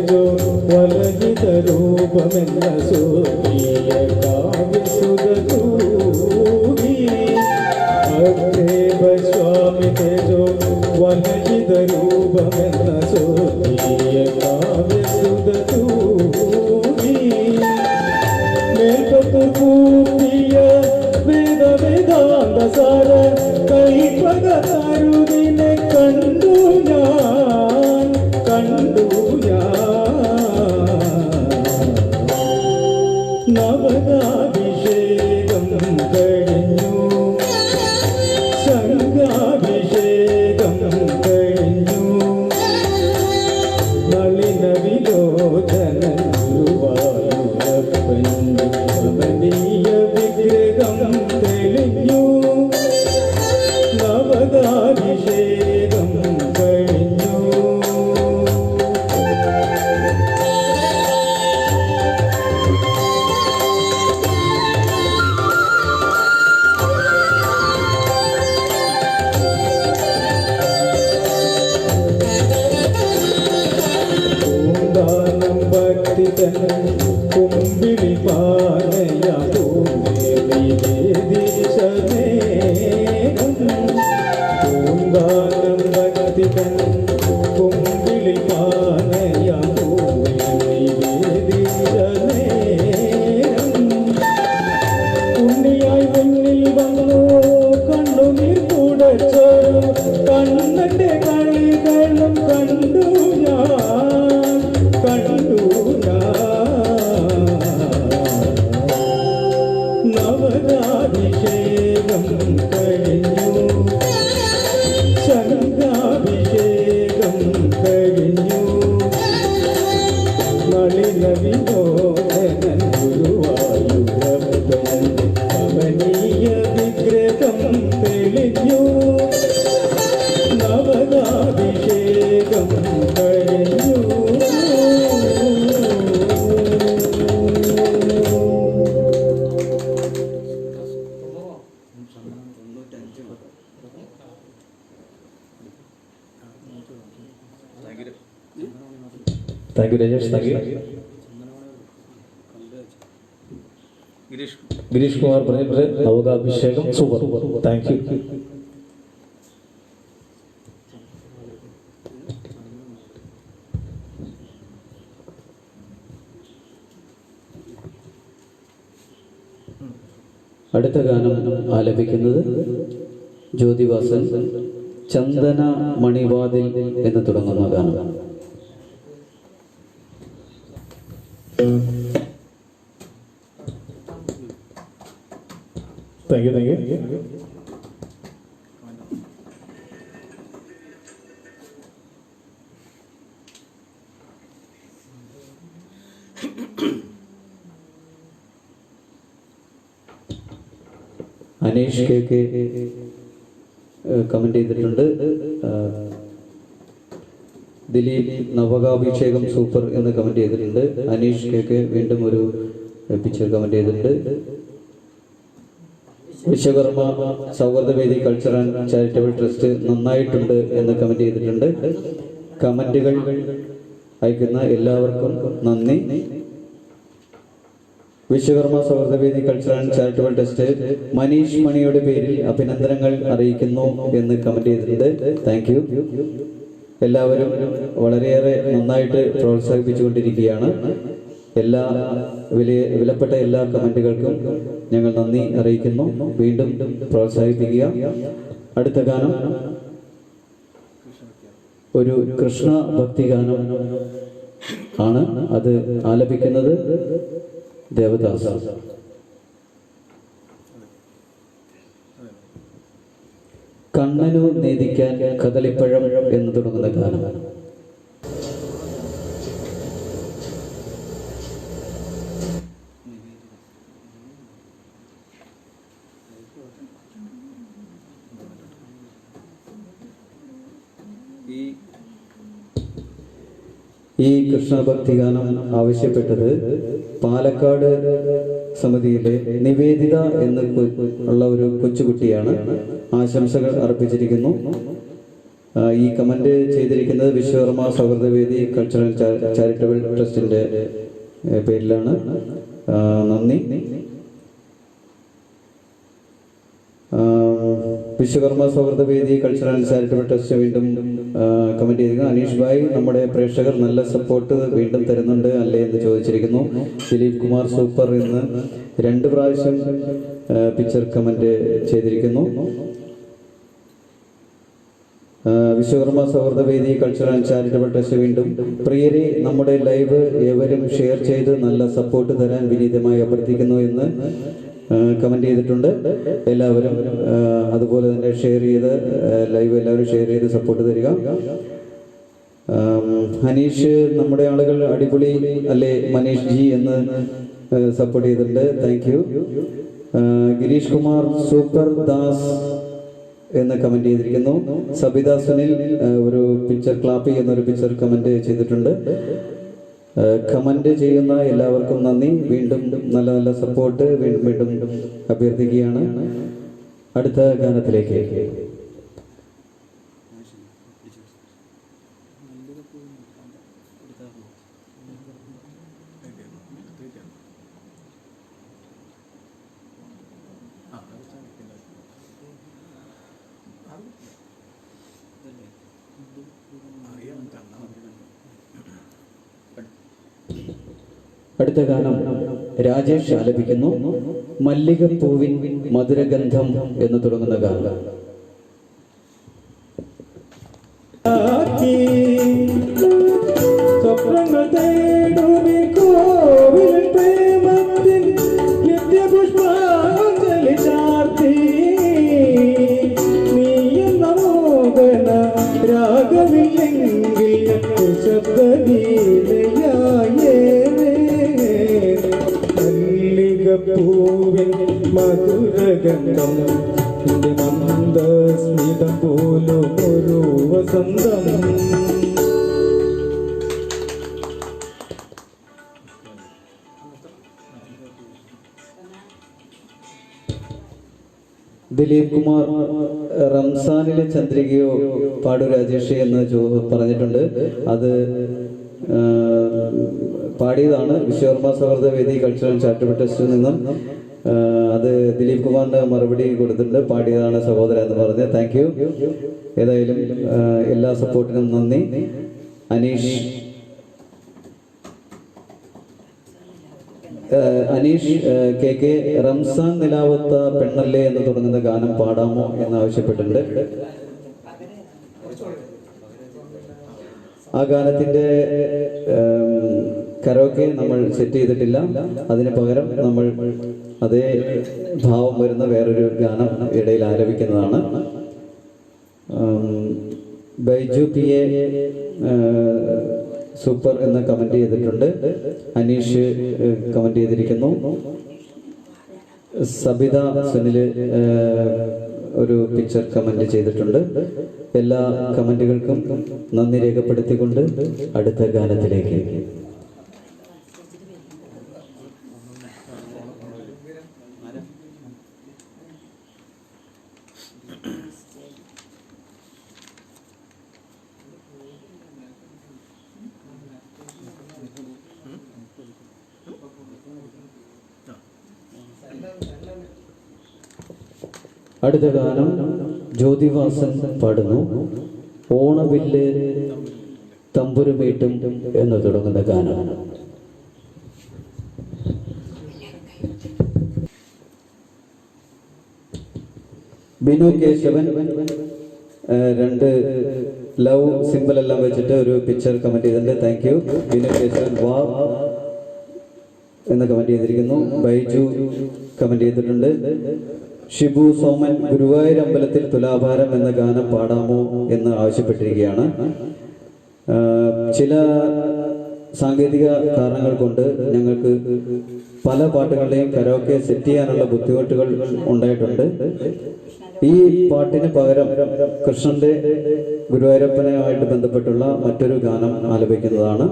തേജോ വലജിത രൂപമെന്ന സൂര്യ കാവ്യസുതൂരി അഗ്രേവ സ്വാമി തേജോ വലജിത രൂപമെന്ന സൂര്യ കാവ്യസുതൂരി മേൽപ്പത്തു പൂർത്തിയ വേദ വേദാന്ത സാര കൈപ്പകരുതിനെ കണ്ടു ഞാൻ നവകാഭിഷേകം കഴിഞ്ഞു സംഘാഭിഷേകം കഴിഞ്ഞു നളിന വിലോചനൻ ഗുരുവായൂരപ്പൻ്റെ കമനീയ വിഗ്രഹം തെളിഞ്ഞു നവകാഭിഷേകം കഴിഞ്ഞു പൂന്താനം ഭക്തി തൻ കുമ്പിളി പാനയ പൂന്താനം ഭക്തി തൻ കുമ്പിളി പാനയ ഉണ്ണിയായി മുന്നിൽ വന്നു കണ്ണുനീർ തുടച്ചോ കണ്ണന്റെ കളികളും കണ്ടു ഞാൻ നവകാഭിഷേകം കഴിഞ്ഞു സംഘാഭിഷേകം കഴിഞ്ഞു നളിന വിലോചനൻ ഗുരുവായൂരപ്പൻ്റെ കമനീയ വിഗ്രഹം തെളിഞ്ഞു നവകാഭിഷേകം കഴിഞ്ഞു thank you Rajesh. Thank you. Girish Kumar പറഞ്ഞിട്ട് നവകാഭിഷേകം സൂപ്പർ. Thank you. അടുത്ത ഗാനം ആലപിക്കുന്നത് ജ്യോതിവാസൻ ചന്ദന മണിവാതിൽ എന്ന് തുടങ്ങുന്ന ഗാനം. Thank you. Thank you. Aneesh K comment ചെയ്തിട്ടുണ്ട്. ദിലീപ് നവകാഭിഷേകം സൂപ്പർ എന്ന് കമന്റ് ചെയ്തിട്ടുണ്ട്. അനീഷ് കെ വീണ്ടും ഒരു പിക്ചർ കമന്റ് ചെയ്തിട്ടുണ്ട്. Vishwakarma Sauhrudavedi culture and charitable trust നന്നായിട്ടുണ്ട് എന്ന് കമന്റ് ചെയ്തിട്ടുണ്ട്. കമന്റുകൾ അയക്കുന്ന എല്ലാവർക്കും നന്ദി. Vishwakarma Sauhrudavedi culture and charitable trust Maneesh മണിയുടെ പേരിൽ അഭിനന്ദനങ്ങൾ അറിയിക്കുന്നു എന്ന് കമന്റ് ചെയ്തിട്ടുണ്ട്. Thank you. എല്ലാവരും വളരെയേറെ നന്നായിട്ട് പ്രോത്സാഹിപ്പിച്ചുകൊണ്ടിരിക്കുകയാണ്. എല്ലാ വിലപ്പെട്ട എല്ലാ കമന്റുകൾക്കും ഞങ്ങൾ നന്ദി അറിയിക്കുന്നു. വീണ്ടും പ്രോത്സാഹിപ്പിക്കുക. അടുത്ത ഗാനം ഒരു കൃഷ്ണ ഭക്തി ഗാനം ആണ്. അത് ആലപിക്കുന്നത് ദേവദാസ്. കണ്ണനു നീതിക്കാൻ കദളിപ്പഴം എന്ന് തുടങ്ങുന്ന ഗാനം. ഈ കൃഷ്ണഭക്തി ഗാനം ആവശ്യപ്പെട്ടത് പാലക്കാട് സമിതിയിലെ നിവേദിത എന്ന് ഉള്ള ഒരു കൊച്ചുകുട്ടിയാണ്. ആശംസകൾ അർപ്പിച്ചിരിക്കുന്നു. ഈ കമന്റ് ചെയ്തിരിക്കുന്നത് വിശ്വകർമ്മ സൗഹൃദവേദി കൾച്ചറൽ ചാരിറ്റബിൾ ട്രസ്റ്റിന്റെ പേരിലാണ്. നന്ദി. Vishwakarma Sauhrudavedi cultural charitable trust വീണ്ടും കമന്റ് ചെയ്തിരിക്കുന്നു. അനീഷ് ഭായ്, നമ്മുടെ പ്രേക്ഷകർ നല്ല സപ്പോർട്ട് വീണ്ടും തരുന്നുണ്ട് അല്ലേ എന്ന് ചോദിച്ചിരിക്കുന്നു. ദിലീപ് കുമാർ സൂപ്പർ എന്ന് 2 പ്രാവശ്യം പിക്ചർ കമന്റ് ചെയ്തിരിക്കുന്നു. Vishwakarma Sauhrudavedi cultural and charitable trust വീണ്ടും പ്രിയരെ, നമ്മുടെ ലൈവ് ഏവരും ഷെയർ ചെയ്ത് നല്ല സപ്പോർട്ട് തരാൻ വിനീതമായി അഭ്യർത്ഥിക്കുന്നു എന്ന് കമന്റ് ചെയ്തിട്ടുണ്ട്. എല്ലാവരും അതുപോലെ തന്നെ ഷെയർ ചെയ്ത് ലൈവ് എല്ലാവരും ഷെയർ ചെയ്ത് സപ്പോർട്ട് തരിക. ഹനീഷ്, നമ്മുടെ ആളുകൾ അടിപൊളി അല്ലേ മനീഷ് ജി എന്ന് സപ്പോർട്ട് ചെയ്തിട്ടുണ്ട്. Thank you. Girish Kumar super Das എന്ന് കമന്റ് ചെയ്തിരിക്കുന്നു. സബിത സുനിൽ ഒരു പിക്ചർ ക്ലാപ്പ് ചെയ്യുന്ന ഒരു പിക്ചർ കമന്റ് ചെയ്തിട്ടുണ്ട്. കമന്റ് ചെയ്യുന്ന എല്ലാവർക്കും നന്ദി. വീണ്ടും നല്ല നല്ല സപ്പോർട്ട് വീണ്ടും അഭ്യർത്ഥിക്കുകയാണ്. അടുത്ത ഗാനത്തിലേക്ക്. അടുത്ത ഗാനം രാജേഷ് ആലപിക്കുന്നു. മല്ലികപ്പൂവിൻ മധുരഗന്ധം എന്ന് തുടങ്ങുന്ന ഗാനം. സ്വപ്നങ്ങൾ തേടുമി കോവിൽ പ്രേമത്തിൻ നിത്യപുഷ്പാഞ്ജലി ചാർത്തി നീയും നമോദന രാഗമില്ലെങ്കിൽ ശബ്ദഗീതയായേ മല്ലികപ്പൂവിൻ മധുരഗന്ധം മന്ദസ്മിതം പോലും ഒരു വസന്തം. ദിലീപ് കുമാർ റംസാനിലെ ചന്ദ്രികയോ പാടു രാജേഷ് എന്ന് പറഞ്ഞിട്ടുണ്ട്. അത് പാടിയതാണ് വിശ്വകർമ്മ സൗഹൃദവേദി കൾച്ചറൽ ചാരിറ്റബിൾ ട്രസ്റ്റിൽ നിന്നും. അത് ദിലീപ് കുമാറിന് മറുപടി കൊടുത്തിട്ടുണ്ട്. പാടിയതാണ് സഹോദരൻ എന്ന് പറഞ്ഞ്. Thank you. ഏതായാലും എല്ലാ സപ്പോർട്ടിനും നന്ദി. അനീഷ് കെ റംസാൻ നിലാവത്ത പെണ്ണല്ലേ എന്ന് തുടങ്ങുന്ന ഗാനം പാടാമോ എന്ന് ആവശ്യപ്പെട്ടിട്ടുണ്ട്. ആ ഗാനത്തിന്റെ കരോക്കെ നമ്മൾ സെറ്റ് ചെയ്തിട്ടില്ല. അതിന് പകരം നമ്മൾ അതേ ഭാവം വരുന്ന വേറൊരു ഗാനം ഇടയിൽ ആലപിക്കുന്നതാണ്. ബൈജു പി എ സൂപ്പർ എന്ന് കമന്റ് ചെയ്തിട്ടുണ്ട്. അനീഷ് കമന്റ് ചെയ്തിരിക്കുന്നു. സബിത സുനിൽ ഒരു പിക്ചർ കമന്റ് ചെയ്തിട്ടുണ്ട്. എല്ലാ കമന്റുകൾക്കും നന്ദി രേഖപ്പെടുത്തിക്കൊണ്ട് അടുത്ത ഗാനത്തിലേക്ക്. അടുത്ത ഗാനം ജ്യോതിവാസൻ പാടുന്നു. ഓണവില്ല് തമ്പുരുമീട്ടും എന്ന് തുടങ്ങുന്ന ഗാനം. ബിനു കേശവൻ 2 ലവ് സിമ്പിൾ എല്ലാം വെച്ചിട്ട് ഒരു പിക്ചർ കമന്റ് ചെയ്തിട്ടുണ്ട്. Thank you. ബിനു കേശവൻ വാ എന്ന് കമന്റ് ചെയ്തിരിക്കുന്നു. ബൈജു കമന്റ് ചെയ്തിട്ടുണ്ട്. ഷിബു സോമൻ ഗുരുവായൂർ അമ്പലത്തിൽ തുലാഭാരം എന്ന ഗാനം പാടാമോ എന്ന് ആവശ്യപ്പെട്ടിരിക്കുകയാണ്. ചില സാങ്കേതിക കാരണങ്ങൾ കൊണ്ട് ഞങ്ങൾക്ക് പല പാട്ടുകളുടെയും കരോക്കെ സെറ്റ് ചെയ്യാനുള്ള ബുദ്ധിമുട്ടുകൾ ഉണ്ടായിട്ടുണ്ട്. ഈ പാട്ടിന് പകരം കൃഷ്ണന്റെ ഗുരുവായൂരപ്പനുമായിട്ട് ബന്ധപ്പെട്ടുള്ള മറ്റൊരു ഗാനം ആലപിക്കുന്നതാണ്.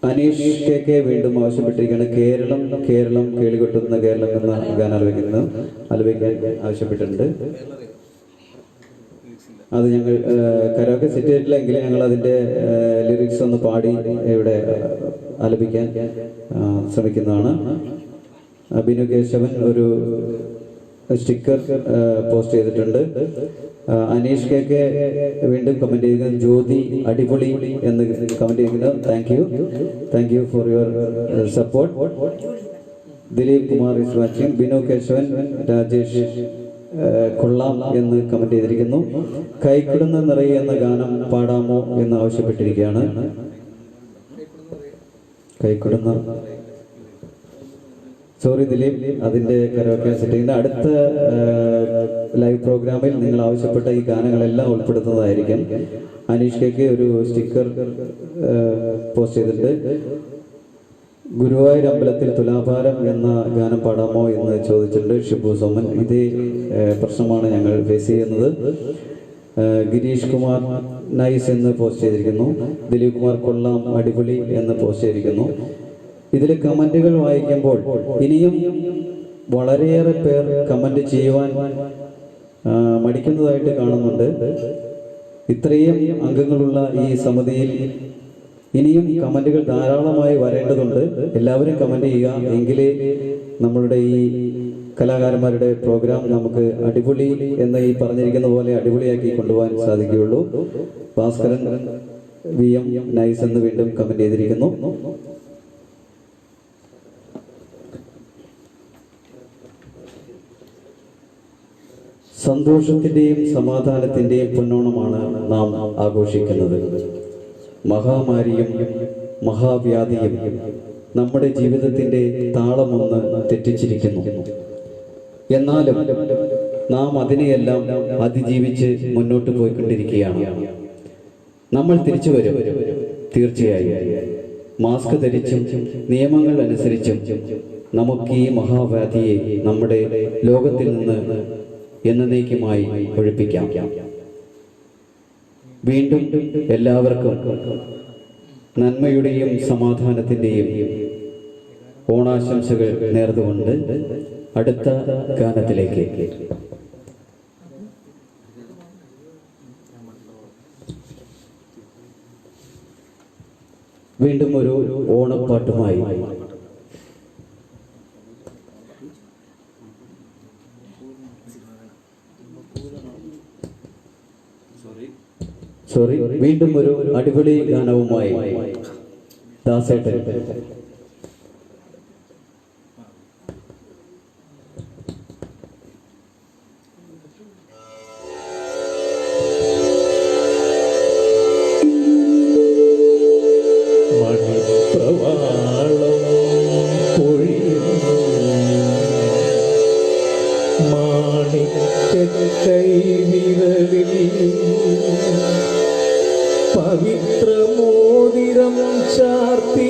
അനീഷ് കെ വീണ്ടും ആവശ്യപ്പെട്ടിരിക്കുകയാണ്. കേരളം കേരളം കേളികൊട്ടുന്ന കേരളം എന്ന ഗാനം ആലപിക്കാൻ ആവശ്യപ്പെട്ടിട്ടുണ്ട്. അത് ഞങ്ങൾ കരോക്കെ സെറ്റ് ചെയ്തിട്ടില്ലെങ്കിൽ ഞങ്ങൾ അതിൻ്റെ ലിറിക്സ് ഒന്ന് പാടി ഇവിടെ ആലപിക്കാൻ ശ്രമിക്കുന്നതാണ്. ബിനു കേശവൻ ഒരു സ്റ്റിക്കർ പോസ്റ്റ് ചെയ്തിട്ടുണ്ട്. അനീഷ് കെ വീണ്ടും കമന്റ് ചെയ്യുന്നത് ജ്യോതി അടിപൊളി എന്ന് കമന്റ് ചെയ്യുന്നത്. Thank you for your support. Dileep Kumar is watching. Binu Keshavan Rajesh കൊള്ളാം എന്ന് കമന്റ് ചെയ്തിരിക്കുന്നു. കൈക്കിടുന്ന നിറയെ എന്ന ഗാനം പാടാമോ എന്ന് ആവശ്യപ്പെട്ടിരിക്കുകയാണ്. കൈക്കിടുന്ന സോറി ദിലീപ്, അതിൻ്റെ കരോക്കെ സെറ്റിംഗ് അടുത്ത ലൈവ് പ്രോഗ്രാമിൽ നിങ്ങൾ ആവശ്യപ്പെട്ട ഈ ഗാനങ്ങളെല്ലാം ഉൾപ്പെടുത്തുന്നതായിരിക്കും. അനീഷ് കെക്ക് ഒരു സ്റ്റിക്കർ പോസ്റ്റ് ചെയ്തിട്ടുണ്ട്. ഗുരുവായൂർ അമ്പലത്തിൽ തുലാഭാരം എന്ന ഗാനം പാടാമോ എന്ന് ചോദിച്ചിട്ടുണ്ട് ഷിബു സോമൻ. ഇതേ പ്രശ്നമാണ് ഞങ്ങൾ ഫേസ് ചെയ്യുന്നത്. ഗിരീഷ് കുമാർ നൈസ് എന്ന് പോസ്റ്റ് ചെയ്തിരിക്കുന്നു. ദിലീപ് കുമാർ കൊള്ളാം അടിപൊളി എന്ന് പോസ്റ്റ് ചെയ്തിരിക്കുന്നു. ഇതിൽ കമന്റുകൾ വായിക്കുമ്പോൾ ഇനിയും വളരെയേറെ പേർ കമന്റ് ചെയ്യുവാൻ മടിക്കുന്നതായിട്ട് കാണുന്നുണ്ട്. ഇത്രയും അംഗങ്ങളുള്ള ഈ സമിതിയിൽ ഇനിയും കമന്റുകൾ ധാരാളമായി വരേണ്ടതുണ്ട്. എല്ലാവരും കമന്റ് ചെയ്യുക, എങ്കിലേ നമ്മളുടെ ഈ കലാകാരന്മാരുടെ പ്രോഗ്രാം നമുക്ക് അടിപൊളി എന്ന് ഈ പറഞ്ഞിരിക്കുന്ന പോലെ അടിപൊളിയാക്കി കൊണ്ടുപോകാൻ സാധിക്കുകയുള്ളൂ. ഭാസ്കരൻ VM നൈസ് എന്ന് വീണ്ടും കമന്റ് ചെയ്തിരിക്കുന്നു. സന്തോഷത്തിന്റെയും സമാധാനത്തിന്റെയും പൊന്നോണമാണ് നാം ആഘോഷിക്കുന്നത്. മഹാമാരിയും മഹാവ്യാധിയും നമ്മുടെ ജീവിതത്തിന്റെ താളമൊന്ന് തെറ്റിച്ചിരിക്കുന്നു. എന്നാലും നാം അതിനെയെല്ലാം അതിജീവിച്ച് മുന്നോട്ട് പോയിക്കൊണ്ടിരിക്കുകയാണ്. നമ്മൾ തിരിച്ചു വരും, തീർച്ചയായും. മാസ്ക് ധരിച്ചും നിയമങ്ങൾ അനുസരിച്ചും നമുക്ക് ഈ മഹാവ്യാധിയെ നമ്മുടെ ലോകത്തിൽ നിന്ന് എന്നേക്കുമായി ഒഴിപ്പിക്കാം. വീണ്ടും എല്ലാവർക്കും നന്മയുടെയും സമാധാനത്തിന്റെയും ഓണാശംസകൾ നേർന്നുകൊണ്ട് അടുത്ത ഗാനത്തിലേക്ക്. വീണ്ടും ഒരു ഓണപ്പാട്ടുമായി വീണ്ടും ഒരു അടിപൊളി ഗാനവുമായി ദാസേട്ടൻ. പവിത്രമോതിരം ചാർത്തി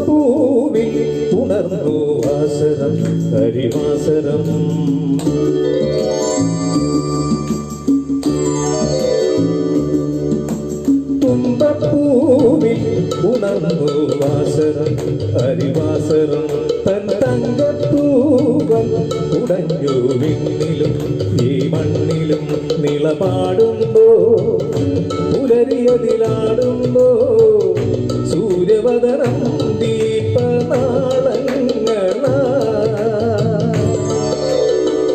പൂവിൽ ഉണർന്നു വാസരം ഹരിവാസരം. തുമ്പപ്പൂവിൽ ഉണർന്നു വാസരം ഹരിവാസരം. തൻ തങ്കത്തൂവം ഉടഞ്ഞു വിണ്ണിലും ഈ മണ്ണിലും നിളപാടുമ്പോ പുലരിയതിലാടുമ്പോ സൂര്യവദനം ദീപനാളങ്ങളാ.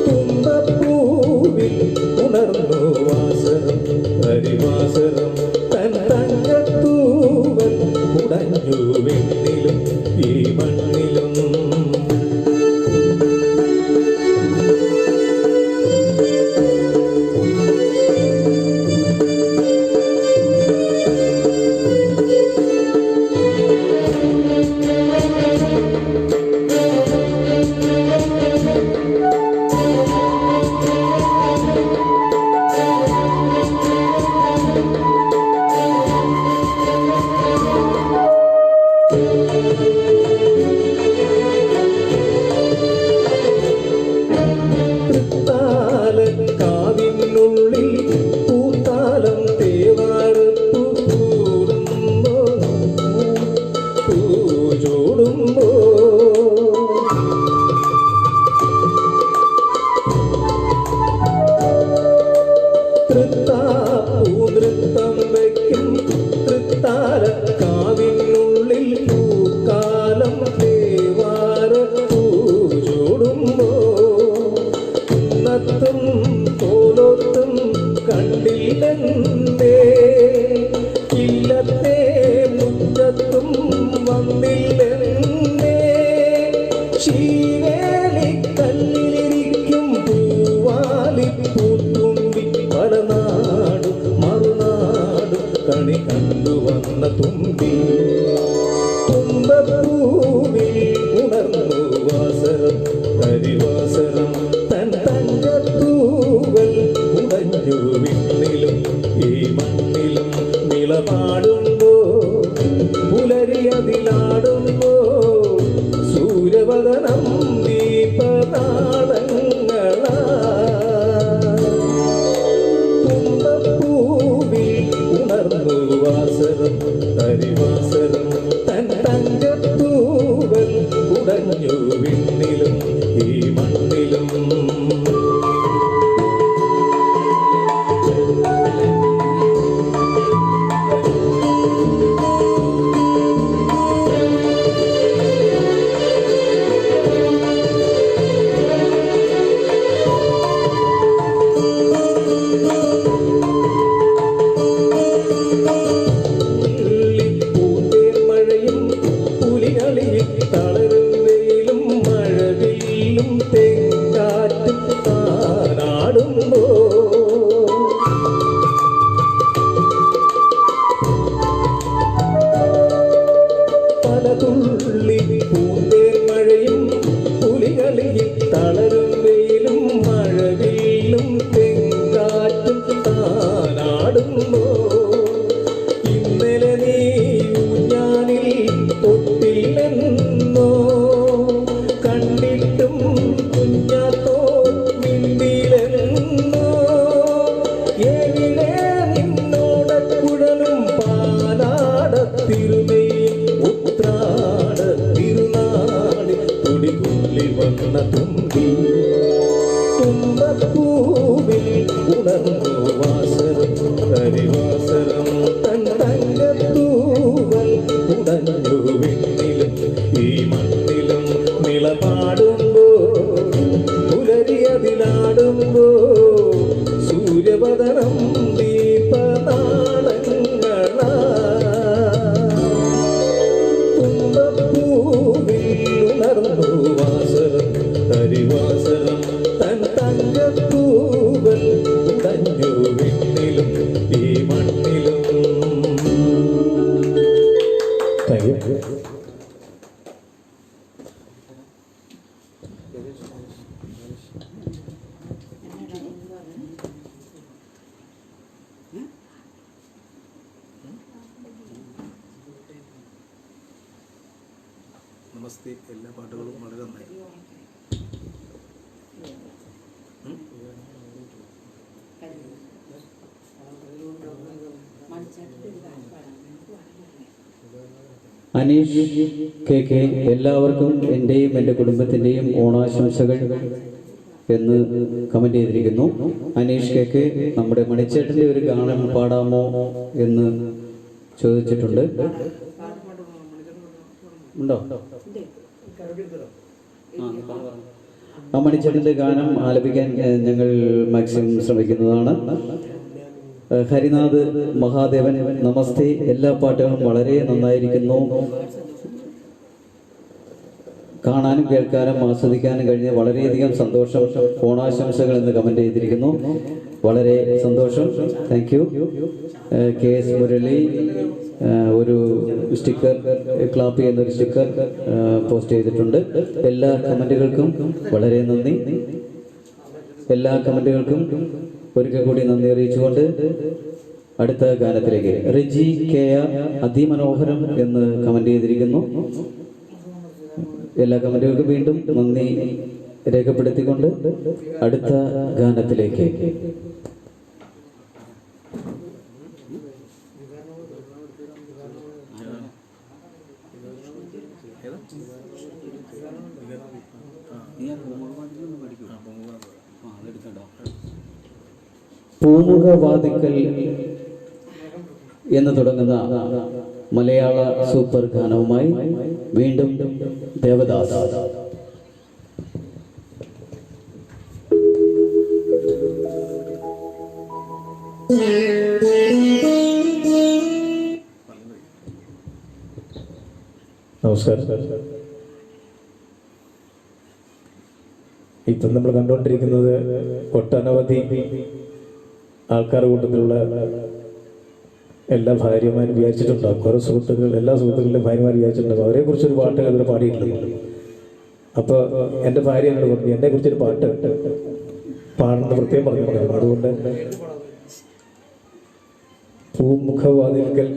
തുമ്പപ്പൂവിൽ ഉണർന്നു വാസരം ഹരിവാസരം. തൻ തങ്കത്തൂവൽ ഉടഞ്ഞു വിണ്ണിലും ഈ മണ്ണിലും. ഇല്ലത്തെ മുറ്റത്തും വന്നില്ലെന്നേ ശീവേലിക്കല്ലിലിരിക്കും പൂവാലിപ്പൂത്തുമ്പി പല നാടും മറുനാടും കണി കണ്ടുവന്ന തുമ്പി തുമ്പപ്പൂവിൽ ഉണർന്നു വാസരം ഹരിവാസരം തൻ തങ്കത്തൂവൽ ഉടഞ്ഞു വിണ്ണിലും ഈ മണ്ണിലും നിലപാടുമ്പോ പുലരിയതിലാടുമ്പോ സൂര്യവദനം ദീപനാളങ്ങളാ തുമ്പപ്പൂവിൽ ഉണർന്നു വാസരം ഹരിവാസരം തൻ തങ്കത്തൂവൽ ഉടഞ്ഞു വിണ്ണിലും ഈ മണ്ണിലും സൂര്യവദനം ദീപനാളങ്ങളാ തുമ്പപ്പൂവിൽ ഉണർന്നു വാസരം ഹരിവാസരം തൻ തങ്കത്തൂവൽ ഉടഞ്ഞു വിണ്ണിലും ഈ മണ്ണിലും. Thank you. നമസ്തേ. എല്ലാ പാട്ടുകളും വളരെ നന്നായി. അനീഷ് കെ കെ, എല്ലാവർക്കും എൻ്റെയും എൻ്റെ കുടുംബത്തിൻ്റെയും ഓണാശംസകൾ എന്ന് കമൻ്റ് ചെയ്തിരിക്കുന്നു. അനീഷ് കെ കെ, നമ്മുടെ മണിച്ചേട്ടൻ്റെ ഒരു ഗാനം പാടാമോ എന്ന് ചോദിച്ചിട്ടുണ്ട്. ഉണ്ടോ? ആ മണിച്ചേട്ടൻ്റെ ഗാനം ആലപിക്കാൻ ഞങ്ങൾ മാക്സിമം ശ്രമിക്കുന്നതാണ്. ഹരിനാഥ് മഹാദേവൻ, നമസ്തേ. എല്ലാ പാട്ടുകളും വളരെ നന്നായിരിക്കുന്നു. കാണാനും കേൾക്കാനും ആസ്വദിക്കാനും കഴിഞ്ഞ വളരെയധികം സന്തോഷം. ഓണാശംസകൾ എന്ന് കമൻ്റ് ചെയ്തിരിക്കുന്നു. വളരെ സന്തോഷം. Thank you. K S Murali ഒരു സ്റ്റിക്കർ, ക്ലാപ്പ് ചെയ്യുന്ന ഒരു സ്റ്റിക്കർ പോസ്റ്റ് ചെയ്തിട്ടുണ്ട്. എല്ലാ കമൻറ്റുകൾക്കും വളരെ നന്ദി. എല്ലാ കമൻറ്റുകൾക്കും ഒരിക്കൽ കൂടി നന്ദി അറിയിച്ചുകൊണ്ട് അടുത്ത ഗാനത്തിലേക്ക്. റിജി കെ ആർ, അതിമനോഹരം എന്ന് കമൻ്റ് ചെയ്തിരിക്കുന്നു. എല്ലാ കമൻറ്റുകൾക്കും വീണ്ടും നന്ദി രേഖപ്പെടുത്തിക്കൊണ്ട് അടുത്ത ഗാനത്തിലേക്ക്. പൂമുഖവാതിക്കൽ എന്ന് തുടങ്ങുന്ന മലയാള സൂപ്പർ ഗാനവുമായി വീണ്ടും ദേവദാസ്. Yeah. നമസ്കാരം. ഇപ്പം നമ്മൾ കണ്ടുകൊണ്ടിരിക്കുന്നത് ഒട്ടനവധി ആൾക്കാരുടെ കൂട്ടത്തിലുള്ള എല്ലാ ഭാര്യമാരും വിചാരിച്ചിട്ടുണ്ടാകും. ഓരോ സുഹൃത്തുക്കൾ, എല്ലാ സുഹൃത്തുക്കളുടെ ഭാര്യമാർ വിചാരിച്ചിട്ടുണ്ടാകും. അവരെക്കുറിച്ചൊരു പാട്ട് അതിൽ പാടിയിട്ടുണ്ട്. അപ്പോൾ എൻ്റെ ഭാര്യ എന്നോട് പറഞ്ഞു എന്നെക്കുറിച്ചൊരു പാട്ട് പാടുന്നത് പ്രത്യേകം പറഞ്ഞിട്ടുണ്ടായിരുന്നു. അതുകൊണ്ട് പൂമുഖവാതിൽക്കൽ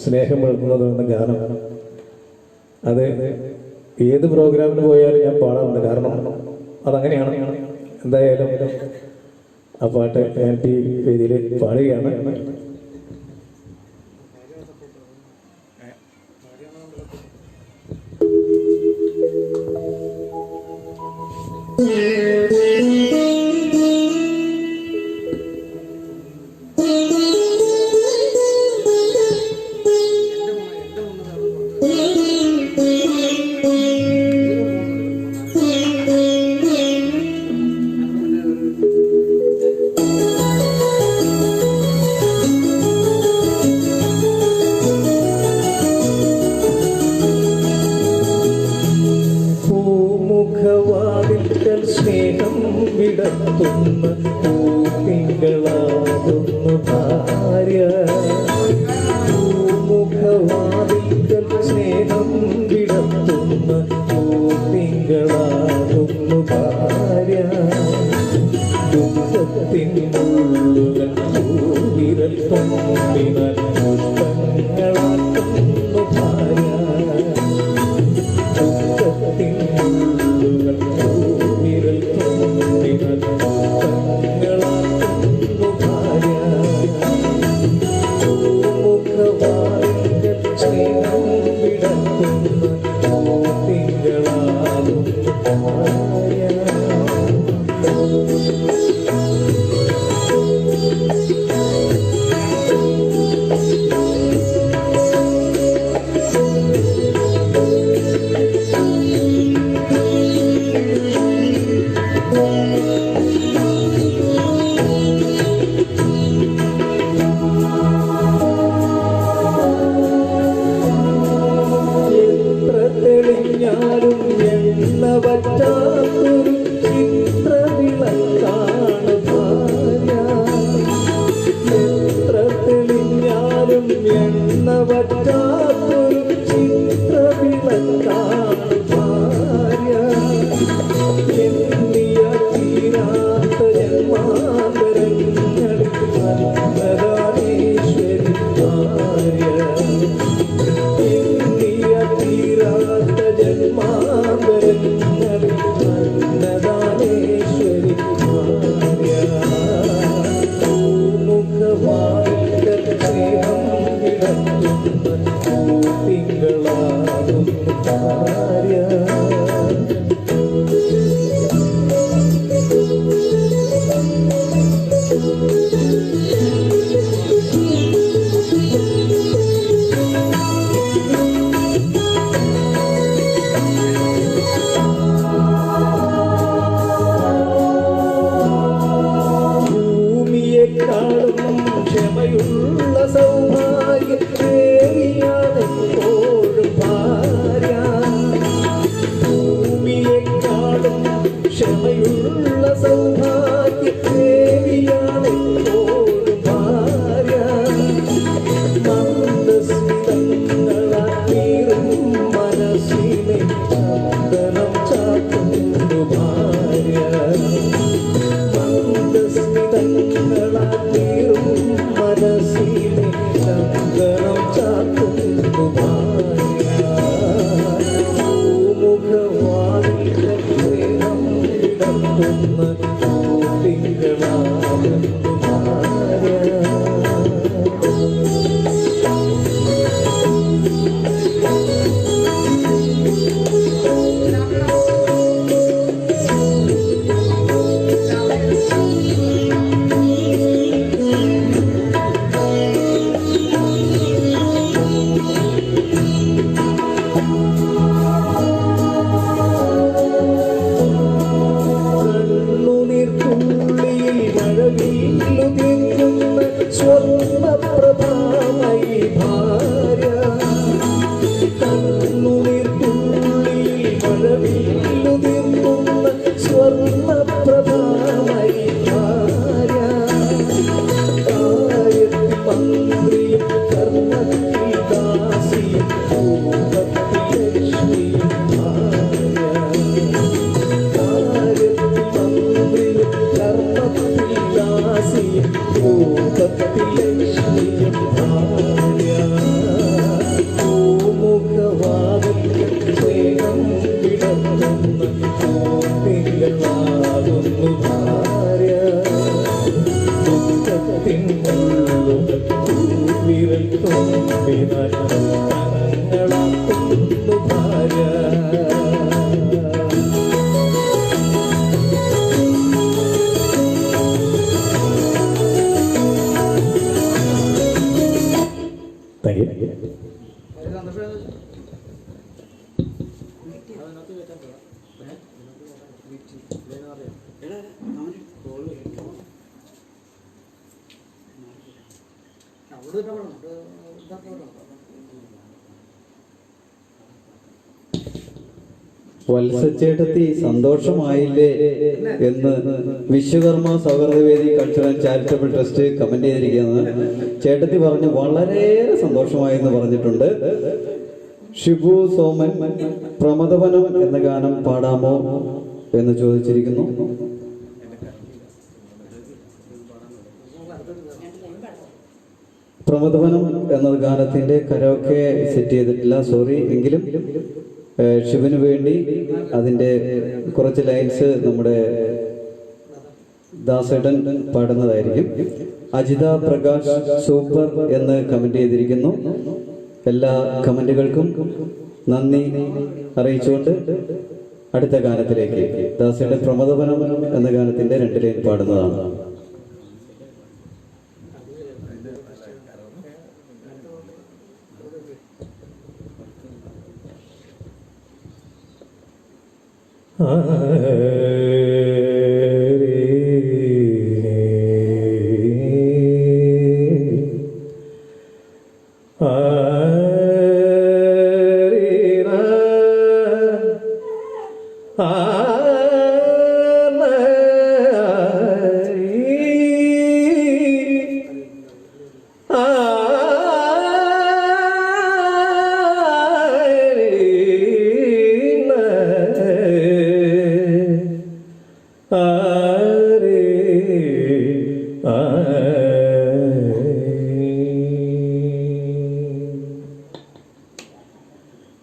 സ്നേഹം എഴുതുന്നതെന്ന ഗാനം അത് ഏത് പ്രോഗ്രാമിന് പോയാലും ഞാൻ പാടാറുണ്ട്. കാരണം അതങ്ങനെയാണ്. എന്തായാലും ആ പാട്ട് ഞാൻ ഈ വേദിയിൽ പാടുകയാണ്. പൂമുഖവാതിൽക്കൽ സ്നേഹം വിടത്തുന്ന പൂത്തിങ്കളാകുന്നു ഭാര്യ. പൂമുഖവാതിൽക്കൽ സ്നേഹം വിടത്തുന്ന പൂത്തിങ്കളാകുന്നു ഭാര്യ. ദുഃഖത്തിൻ മുള്ളുകൾ പൂവിരൽ കൊണ്ടിനാൽ പുഷ്പങ്ങളാക്കുന്നു ഭാര്യ. തെളിഞ്ഞാലും എണ്ണ പറ്റാത്തൊരു ചിത്രവിളക്കാണ് ഭാര്യ. എത്ര തെളിഞ്ഞാലും എണ്ണ പറ്റാത്തൊരു ചിത്രവിളക്കാണ് ഭാര്യ. എണ്ണിയ തീരാത്ത ജന്മാന്തരങ്ങളിൽ നന്ദാനീശ്വരി ഭാര്യ. ജന്മാന്തരങ്ങളിൽ നന്ദാനേശ്വരി ഭാര്യ. പൂമുഖവാതിൽക്കൽ സ്നേഹം വിടത്തുന്ന പൂത്തിങ്കളാകുന്നു ഭാര്യ. ക്ഷമയുള്ള സൗഭാഗ്യദേവിയാണ് എപ്പോഴും ഭാര്യ. ഭൂമിയെക്കാളും ക്ഷമയുള്ള സൗഭാഗ്യദേവിയാണ് എപ്പോഴും ഭാര്യ. മന്ദസ്മിതങ്ങളാൽ തീരും മനസ്സിനെ ചന്ദനം ചാത്തുന്നു ഭാര്യ. മന്ദസ്മിതങ്ങളാൽ മനസ്സിനെ ചന്ദനം ചാത്തുന്നു ഭാര്യ. പൂമുഖവാതിൽക്കൽ സ്നേഹം വിടത്തുന്ന പൂത്തിങ്കളാകുന്നു ഭാര്യ. സ്വർണ്ണപ്രഭാമയി ഭാര്യ. കണ്ണു മന്ത്രിയും കർമ്മത്തിൽ ദാസിയും ഭൂപത്തിൽ ലക്ഷ്മിയും വത്സച്ചേട്ടത്തി സന്തോഷമായില്ലേ എന്ന് Vishwakarma Sauhrudavedi cultural charitable trust comment ചെയ്തിരിക്കുന്നത്. ചേട്ടത്തി പറഞ്ഞു വളരെയേറെ സന്തോഷമായി എന്ന് പറഞ്ഞിട്ടുണ്ട്. ഷിബു സോമൻ പ്രമദവനം എന്ന ഗാനം പാടാമോ എന്ന് ചോദിച്ചിരിക്കുന്നു. പ്രമദവനം എന്ന ഗാനത്തിന്റെ കരോക്കെ സെറ്റ് ചെയ്തിട്ടില്ല, സോറി. എങ്കിലും ശിവന് വേണ്ടി അതിന്റെ കുറച്ച് ലൈൻസ് നമ്മുടെ ദാസേട്ടൻ പാടുന്നതായിരിക്കും. അജിത പ്രകാശ് സൂപ്പർ എന്ന് കമന്റ് ചെയ്തിരിക്കുന്നു. എല്ലാ കമന്റുകൾക്കും നന്ദി അറിയിച്ചുകൊണ്ട് അടുത്ത ഗാനത്തിലേക്ക് ദാസേട്ടൻ പ്രമദവനം എന്ന ഗാനത്തിന്റെ 2 ലൈൻ പാടുന്നതാണ്.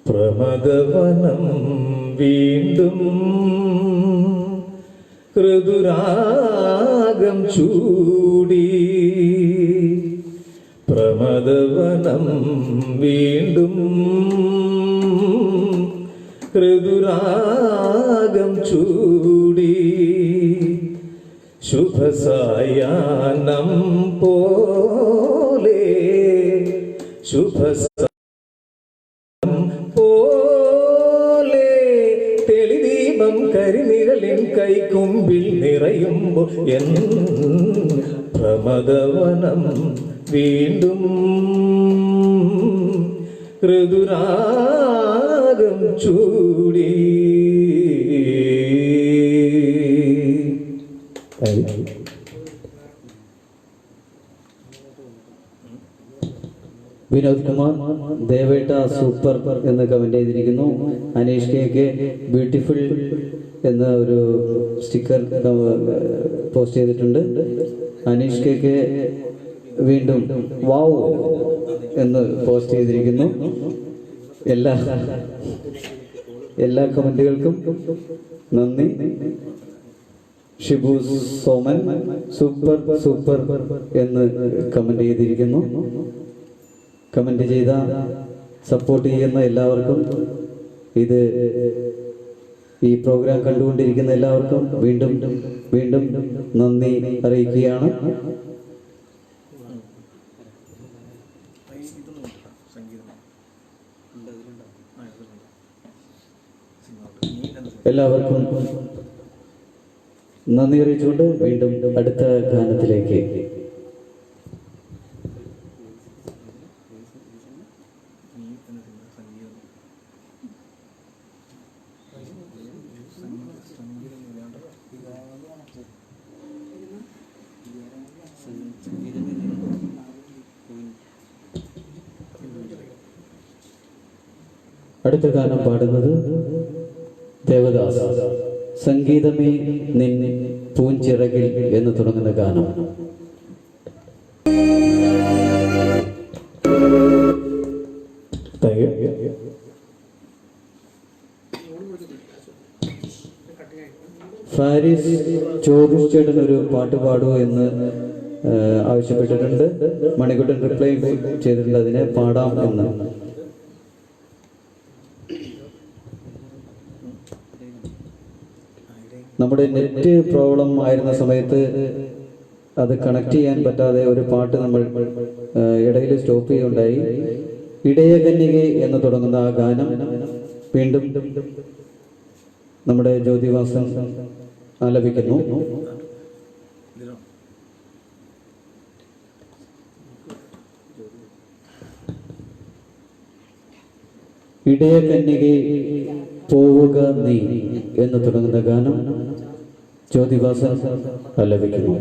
പ്രമദവനം വീണ്ടും ഋതുരാഗം ചൂടി, പ്രമദവനം വീണ്ടും ഋതുരാഗം ചൂടി, ശുഭസായാഹ്നം പോലെ പോലെ തെളിദീപം കരിനിഴലിൻ കൈക്കുമ്പിൽ നിറയുമ്പോൾ എൻ പ്രമദവനം വീണ്ടും ഋതുരാഗം ചൂടി. വിനോദ് കുമാർ ദേവേട്ട സൂപ്പർ എന്ന് കമന്റ് ചെയ്തിരിക്കുന്നു. അനീഷ് കെ ബ്യൂട്ടിഫുൾ എന്ന ഒരു സ്റ്റിക്കർ പോസ്റ്റ് ചെയ്തിട്ടുണ്ട്. അനീഷ് കെ വീണ്ടും വാവ് എന്ന് പോസ്റ്റ് ചെയ്തിരിക്കുന്നു. എല്ലാ കമന്റുകൾക്കും നന്ദി. ഷിബു സോമൻ സൂപ്പർ സൂപ്പർ എന്ന് കമന്റ് ചെയ്തിരിക്കുന്നു. കമന്റ് ചെയ്ത സപ്പോർട്ട് ചെയ്യുന്ന എല്ലാവർക്കും, ഈ പ്രോഗ്രാം കണ്ടുകൊണ്ടിരിക്കുന്ന എല്ലാവർക്കും വീണ്ടും വീണ്ടും നന്ദി അറിയിക്കുകയാണ്. എല്ലാവർക്കും നന്ദി അറിയിച്ചുകൊണ്ട് വീണ്ടും അടുത്ത ഗാനത്തിലേക്ക്. അടുത്ത ഗാനം പാടുന്നത് ദേവദാസ്. സംഗീതമേ നിൻ പൂഞ്ചിറകിൽ എന്ന് തുടങ്ങുന്ന ഗാനം. ഫാരിസ് ചോദിച്ചേട്ടൻ ഒരു പാട്ട് പാടുമോ എന്ന് ആവശ്യപ്പെട്ടിട്ടുണ്ട്. മണിക്കുട്ടൻ റിപ്ലൈ ചെയ്തിട്ടുണ്ട് അതിനെ പാടാം എന്ന്. നമ്മുടെ നെറ്റ് പ്രോബ്ലം ആയിരുന്ന സമയത്ത് അത് കണക്ട് ചെയ്യാൻ പറ്റാതെ ഒരു പാട്ട് നമ്മൾ ഇടയിൽ സ്റ്റോപ്പ് ചെയ്യുകയുണ്ടായി. ഇടയകന്യകെ എന്ന് തുടങ്ങുന്ന ആ ഗാനം വീണ്ടും നമ്മുടെ ജ്യോതിവാസൻ ആലപിക്കുന്നു. ഇടയകന്യകെ പോവുക നീ എന്ന് തുടങ്ങുന്ന ഗാനം ജ്യോതിവാസൻ ആലപിക്കുന്നു.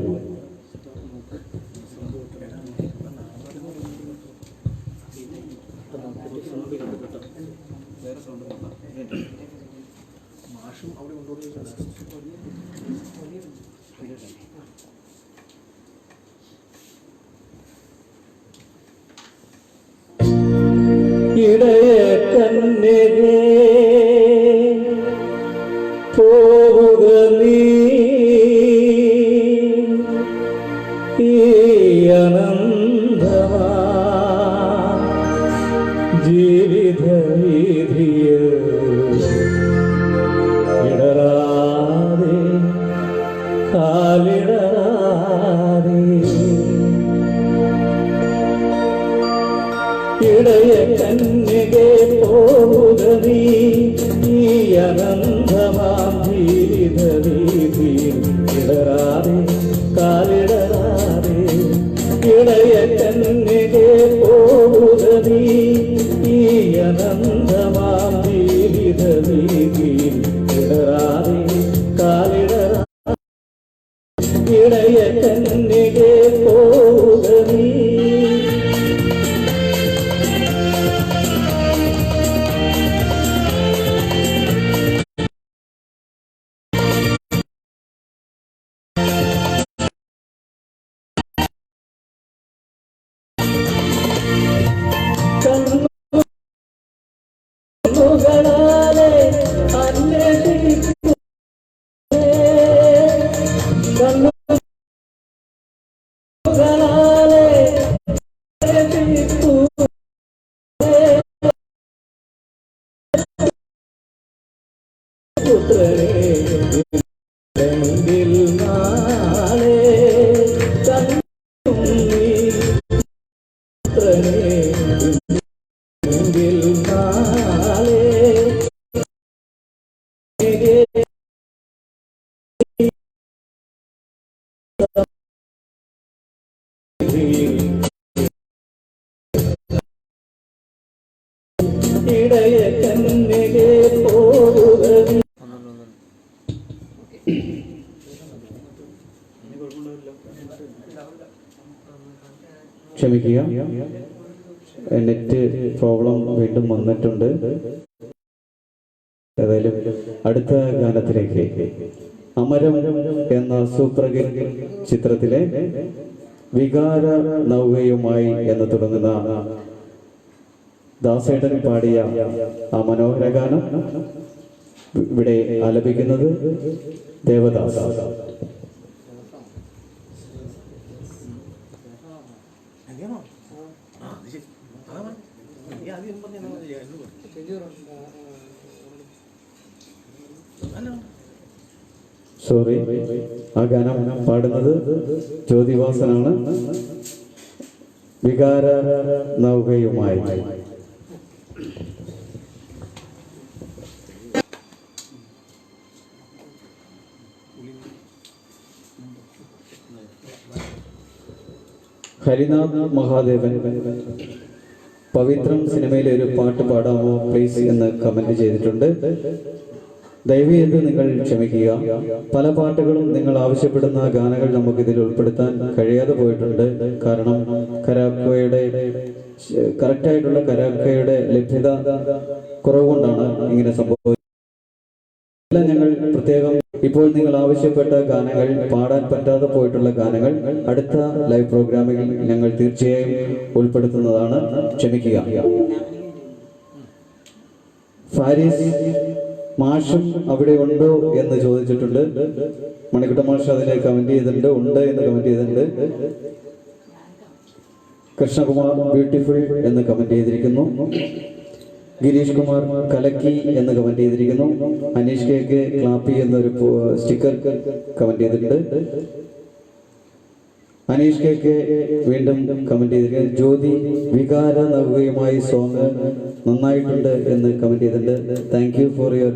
ഇടയകന്യകേ പോവുക നീ ഈ അനന്തമാ ജീവിത വീഥിയിൽ ഇടറാതെ കാലിടറാതെ ഇടയകന്യകേ പോവുക നീ ഈ അനന്തമാം ജീവിത വീഥിയിൽ ഇടറാതെ കാലിടറാതെ. ഇടയകന്യകേ പോവുക നീ ഈ അനന്തമാം ജീവിത വീഥിയിൽ ഇടറാതെ കാലിടറാതെ. ഇടയകന്യകേ പോവുക നീ. കണ്ണുകളാലെ അന്വേഷിക്കൂ, കണ്ണുകളാലെ അന്വേഷിക്കൂ, പുത്രനെ മുൻപിൽ നാളെ കണ്ണും നീ പുത്രനെ മുൻപിൽ നാളെ ഇടയകന്യകേ പോവുക നീ. ക്ഷമിക്കുക, നെറ്റ് പ്രോബ്ലം വീണ്ടും വന്നിട്ടുണ്ട്. ഏതായാലും അടുത്ത ഗാനത്തിലേക്ക് അമരം എന്ന സൂപ്പർ ഹിറ്റ് ചിത്രത്തിലെ വികാര നൗകയുമായി എന്ന് തുടങ്ങുന്ന ദാസേട്ടൻ പാടിയ ആ മനോഹര ഗാനം ഇവിടെ ആലപിക്കുന്നത് ദേവദാസ്. സോറി, ആ ഗാനം പാടുന്നത് ജ്യോതിവാസനാണ്. വികാര നൗകയുമായി. ഹരിനാഥ് മഹാദേവൻ പവിത്രം സിനിമയിലെ ഒരു പാട്ട് പാടാമോ പ്ലീസ് എന്ന് കമന്റ് ചെയ്തിട്ടുണ്ട്. ദയവേത് നിങ്ങൾ ക്ഷമിക്കുക. പല പാട്ടുകളും നിങ്ങൾ ആവശ്യപ്പെടുന്ന ഗാനങ്ങൾ നമുക്കിതിൽ ഉൾപ്പെടുത്താൻ കഴിയാതെ പോയിട്ടുണ്ട്. കാരണം കറക്റ്റായിട്ടുള്ള കരാക്കയുടെ ലഭ്യത കുറവുകൊണ്ടാണ് ഇങ്ങനെ സംഭവിച്ചത്. ഞങ്ങൾ പ്രത്യേകം ഇപ്പോൾ നിങ്ങൾ ആവശ്യപ്പെട്ട ഗാനങ്ങൾ, പാടാൻ പറ്റാതെ പോയിട്ടുള്ള ഗാനങ്ങൾ അടുത്ത ലൈവ് പ്രോഗ്രാമിൽ ഞങ്ങൾ തീർച്ചയായും ഉൾപ്പെടുത്തുന്നതാണ്. ക്ഷമിക്കുക. ഫാരിസ് മാഷും അവിടെ ഉണ്ടോ എന്ന് ചോദിച്ചിട്ടുണ്ട്. മണിക്കുട്ട മാഷ് അതിനെ കമന്റ് ചെയ്തിട്ടുണ്ട്, ഉണ്ട് എന്ന് കമന്റ് ചെയ്തിട്ടുണ്ട്. കൃഷ്ണകുമാർ ബ്യൂട്ടിഫുൾ എന്ന് കമന്റ് ചെയ്തിരിക്കുന്നു. ഗിരീഷ് കുമാർ കലക്കി എന്ന് കമന്റ് ചെയ്തിരിക്കുന്നു. അനീഷ് കെ ക്ലാപ്പി എന്നൊരു സ്റ്റിക്കർ കമന്റ് ചെയ്തിട്ടുണ്ട്. അനീഷ് കെ വീണ്ടും കമന്റ് ചെയ്തിരിക്കുന്നു. ജ്യോതി വികാര നവ്യമായി സോങ് നന്നായിട്ടുണ്ട് എന്ന് കമന്റ് ചെയ്തിട്ടുണ്ട്. Thank you for your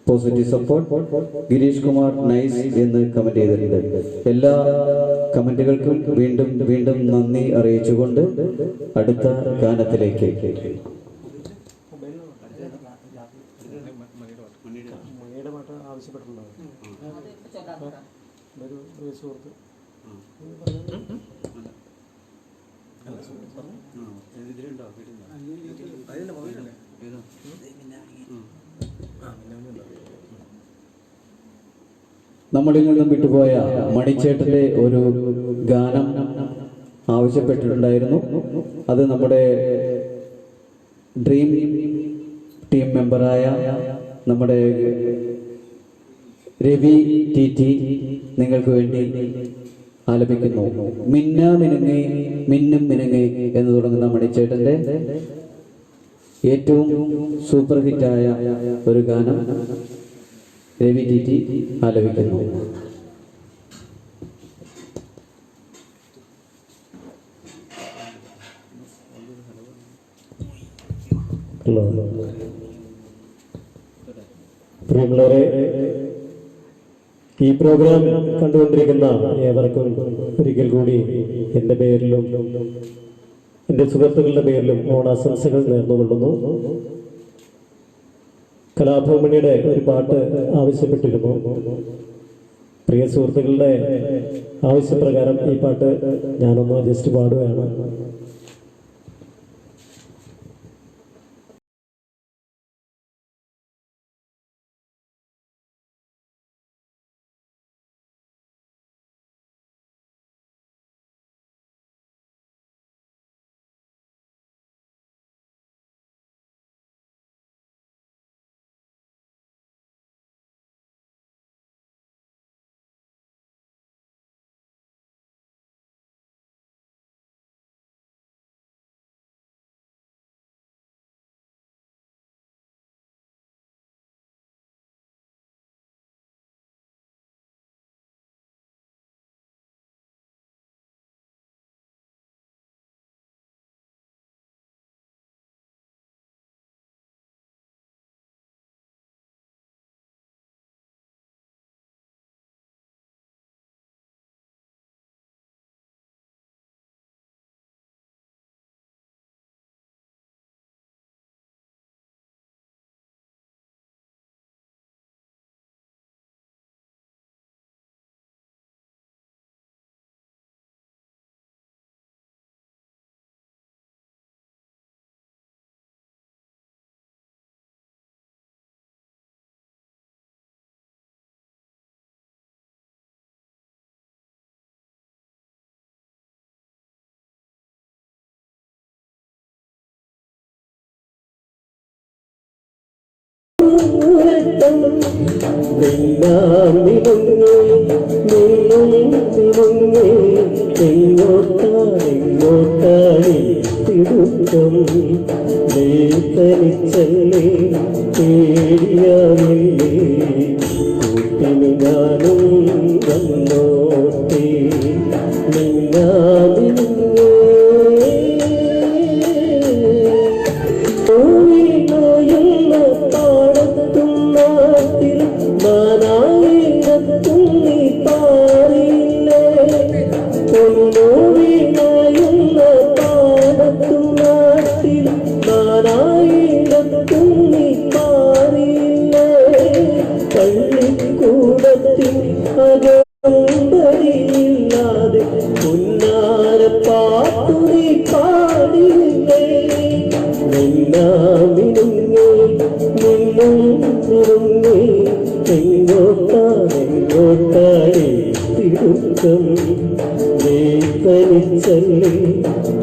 positive support. Girish Kumar nice എന്ന് കമന്റ് ചെയ്തിട്ടുണ്ട്. എല്ലാ കമന്റുകൾക്കും വീണ്ടും വീണ്ടും നന്ദി അറിയിച്ചുകൊണ്ട് അടുത്ത ഗാനത്തിലേക്ക്. നമ്മളിൽ നിന്നും വിട്ടുപോയ മണിച്ചേട്ടന്റെ ഒരു ഗാനം ആവശ്യപ്പെട്ടിട്ടുണ്ടായിരുന്നു. അത് നമ്മുടെ ഡ്രീം ടീം മെമ്പറായ നമ്മുടെ രവി ടി നിങ്ങൾക്ക് വേണ്ടി ആലപിക്കുന്നു. മിന്ന മിനുങ്ങി മിന്നും മിനുങ്ങി എന്ന് തുടങ്ങുന്ന മണിച്ചേട്ടന്റെ ഏറ്റവും സൂപ്പർ ഹിറ്റായ ഒരു ഗാനം രവി ടി ആലപിക്കുന്നു. പ്രിയമുള്ളവരെ, ഈ പ്രോഗ്രാം കണ്ടുകൊണ്ടിരിക്കുന്ന ഏവർക്കും ഒരിക്കൽ കൂടി എൻ്റെ പേരിലും എൻ്റെ സുഹൃത്തുക്കളുടെ പേരിലും ഓണാശംസകൾ നേർന്നുകൊള്ളുന്നു. കലാഭവമണിയുടെ ഒരു പാട്ട് ആവശ്യപ്പെട്ടിരുന്നു. പ്രിയ സുഹൃത്തുക്കളുടെ ആവശ്യപ്രകാരം ഈ പാട്ട് ഞാനൊന്ന് ജസ്റ്റ് പാടുകയാണ്. എങ്ങോട്ടാണെങ്ങോട്ടാണി തിടുക്കം തനിച്ചല്ലേ പേടിയാവില്ലേ കൂട്ടിന് ഞാനും വന്നോട്ടെ പാടത്തും നാട്ടിൽ മാനായിടത്തും നീ പാറിയില്ലേ പൊന്നോവിനായുന്ന പാടത്തും നാട്ടിൽ മാനായിടത്തും നീ പാ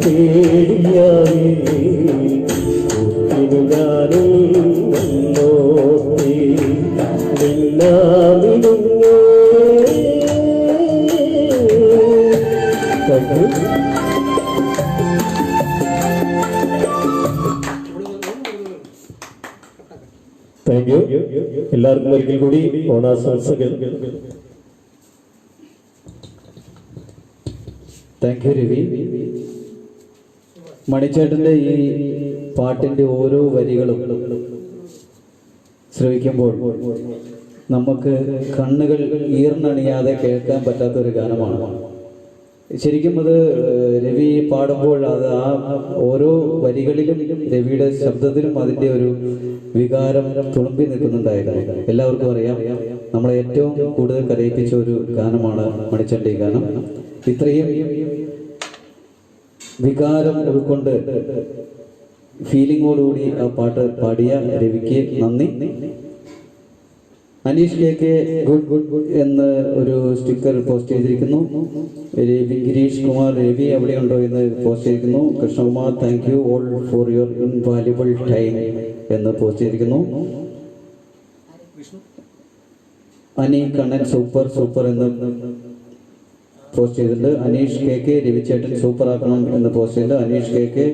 പേടിയാവേ ഒത്തിനു ഞാനും വന്നോട്ടെ നിന്നാമിടുന്നേ. Thank you. എല്ലാവർക്കും ഒരിക്കൽ കൂടി ഓണാശംസകൾ. Thank you Ravi. മണിച്ചേട്ടൻ്റെ ഈ പാട്ടിൻ്റെ ഓരോ വരികളും ശ്രവിക്കുമ്പോൾ നമുക്ക് കണ്ണുകൾ ഈർന്നണിയാതെ കേൾക്കാൻ പറ്റാത്തൊരു ഗാനമാണ്. ശരിക്കും അത് രവി പാടുമ്പോൾ അത് ആ ഓരോ വരികളിലും രവിയുടെ ശബ്ദത്തിലും അതിൻ്റെ ഒരു വികാരം തുളുമ്പി നിൽക്കുന്നുണ്ടായിരുന്നു. എല്ലാവർക്കും അറിയാം, നമ്മളെ ഏറ്റവും കൂടുതൽ കരയിപ്പിച്ച ഒരു ഗാനമാണ് മണിച്ചേട്ടൻ്റെ ഈ ഗാനം. ഇത്രയും വികാരം ഉൾക്കൊണ്ട് ഫീലിങ്ങോടുകൂടി ആ പാട്ട് പാടിയ രവിക്ക് നന്ദി. അനീഷ് കെ ഗുഡ് എന്ന് ഒരു സ്റ്റിക്കർ പോസ്റ്റ് ചെയ്തിരിക്കുന്നു. ഗിരീഷ് കുമാർ രവി എവിടെയുണ്ടോ എന്ന് പോസ്റ്റ് ചെയ്തിരിക്കുന്നു. Krishnakumar thank you all for your invaluable time എന്ന് പോസ്റ്റ് ചെയ്തിരിക്കുന്നു. അനി കണ്ണൻ സൂപ്പർ എന്ന് പോസ്റ്റ് ചെയ്തിട്ടുണ്ട്. അനീഷ് കെ രവിചേട്ടൻ സൂപ്പർ ആക്കണം എന്ന് പോസ്റ്റ് ചെയ്തിട്ടുണ്ട്. അനീഷ് കെ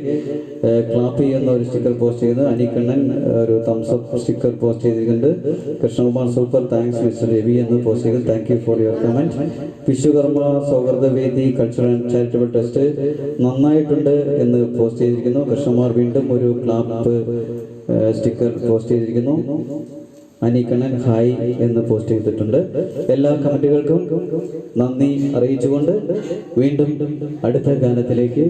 ക്ലാപ്പ് ചെയ്യുന്ന ഒരു സ്റ്റിക്കർ പോസ്റ്റ് ചെയ്ത് അനിക്കണ്ണൻ ഒരു തംസപ്പ് സ്റ്റിക്കർ പോസ്റ്റ് ചെയ്തിട്ടുണ്ട്. Krishnakumar super thanks mister Ravi എന്ന് പോസ്റ്റ് ചെയ്ത് thank you for your comment. Vishwakarma Sauhruda Vedi cultural and charitable trust നന്നായിട്ടുണ്ട് എന്ന് പോസ്റ്റ് ചെയ്തിരിക്കുന്നു. കൃഷ്ണകുമാർ വീണ്ടും ഒരു ക്ലാപ്പ് സ്റ്റിക്കർ പോസ്റ്റ് ചെയ്തിരിക്കുന്നു. അനിക്കണ്ണൻ ഹായ് എന്ന് പോസ്റ്റ് ചെയ്തിട്ടുണ്ട്. എല്ലാ കമന്റുകൾക്കും നന്ദി അറിയിച്ചുകൊണ്ട് വീണ്ടും അടുത്ത ഗാനത്തിലേക്ക്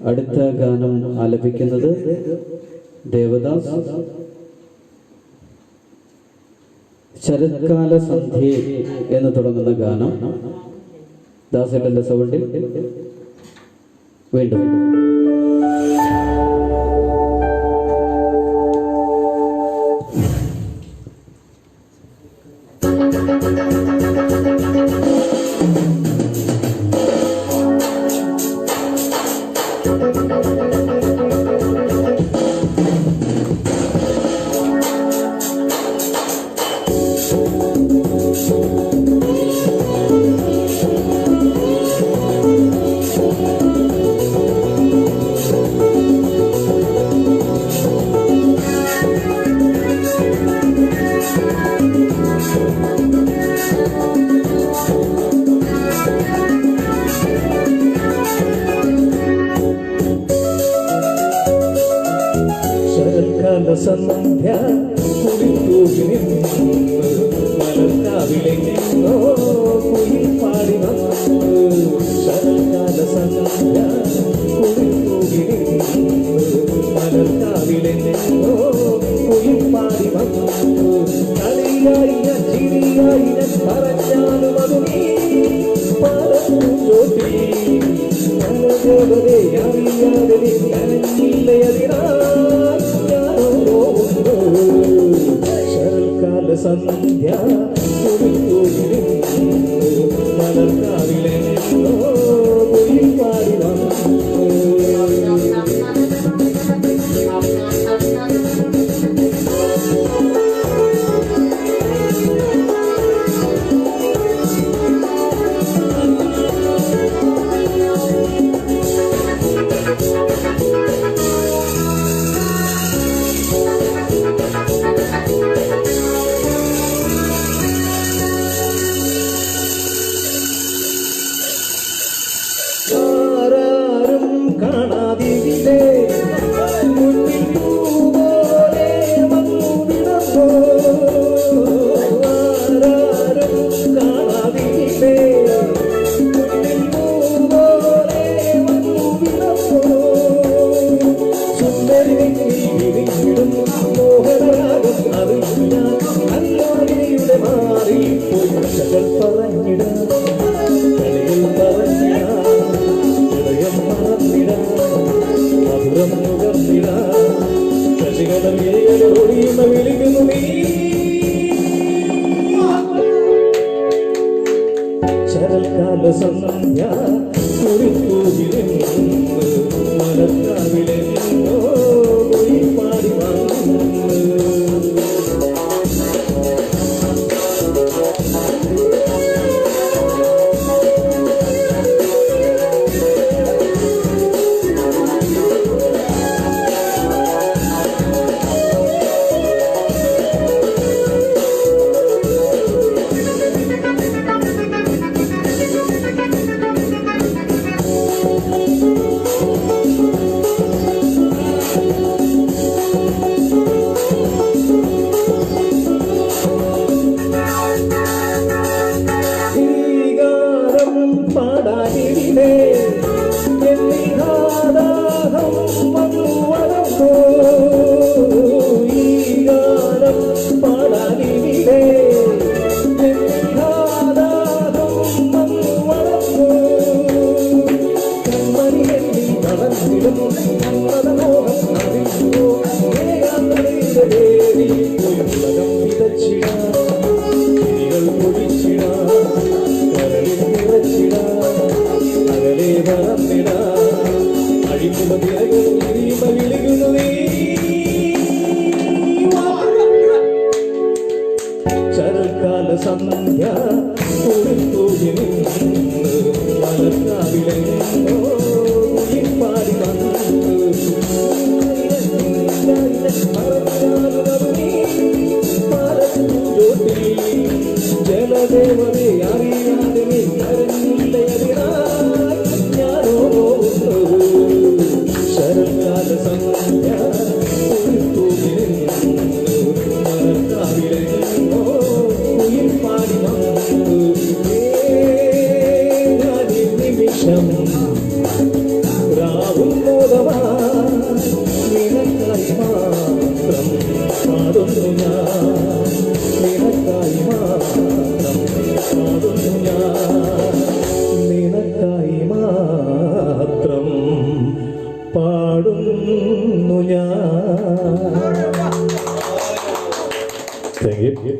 അടുത്ത ഗാനം ആലപിക്കുന്നത് ദേവദാസ്. ശരത്കാല സന്ധ്യ എന്ന് തുടങ്ങുന്ന ഗാനം ദാസേട്ടന്റെ സൗണ്ടിൽ വീണ്ടും. സന്ധ്യ കുളിത്തൂകി മലർക്കാവിലെ നിന്നോ കുയിൽ പാടി വന്നു. ശരൽക്കാല സന്ധ്യ കുളിത്തൂകി മലർക്കാവിലെ നിന്നോ കുയിൽ പാടി വന്നു. കളിയായി ചിരിയായി പറഞ്ഞാലും അത് നീ പറഞ്ഞു ചോട്ടി ദേവതേ അറിയാതെ കരഞ്ഞില്ലയതിനാൽ ശരൽക്കാല സന്ധ്യ മലർക്കാവിലെ നിന്നോ കുയിൽ പാടി വന്നു. വിളിക്കുന്നു നീ ശരൽക്കാല സന്ധ്യ കുറിപ്പൂവിലെന്ന് മലർക്കാവിലെന്നോ പാടി വന്നു ശരൽക്കാല സന്ധ്യ മലർക്കാവിലെന്നോ പാടി വന്നു ജലദേവനെ അറിയാതെ നീ കരഞ്ഞില്ലയതിനായി ഞാനോ ശരൽക്കാല സന്ധ്യ മലർക്കാവിലെന്നോ പാടി വന്നു നിമിഷം രാവും മോദമാ നിനക്കായി മാത്രം പാടുന്നു ഞാൻ നിനക്കായി മാത്രം പാടുന്നു ഞാൻ നിനക്കായി മാത്രം പാടുന്നു ഞാൻ. Thank you.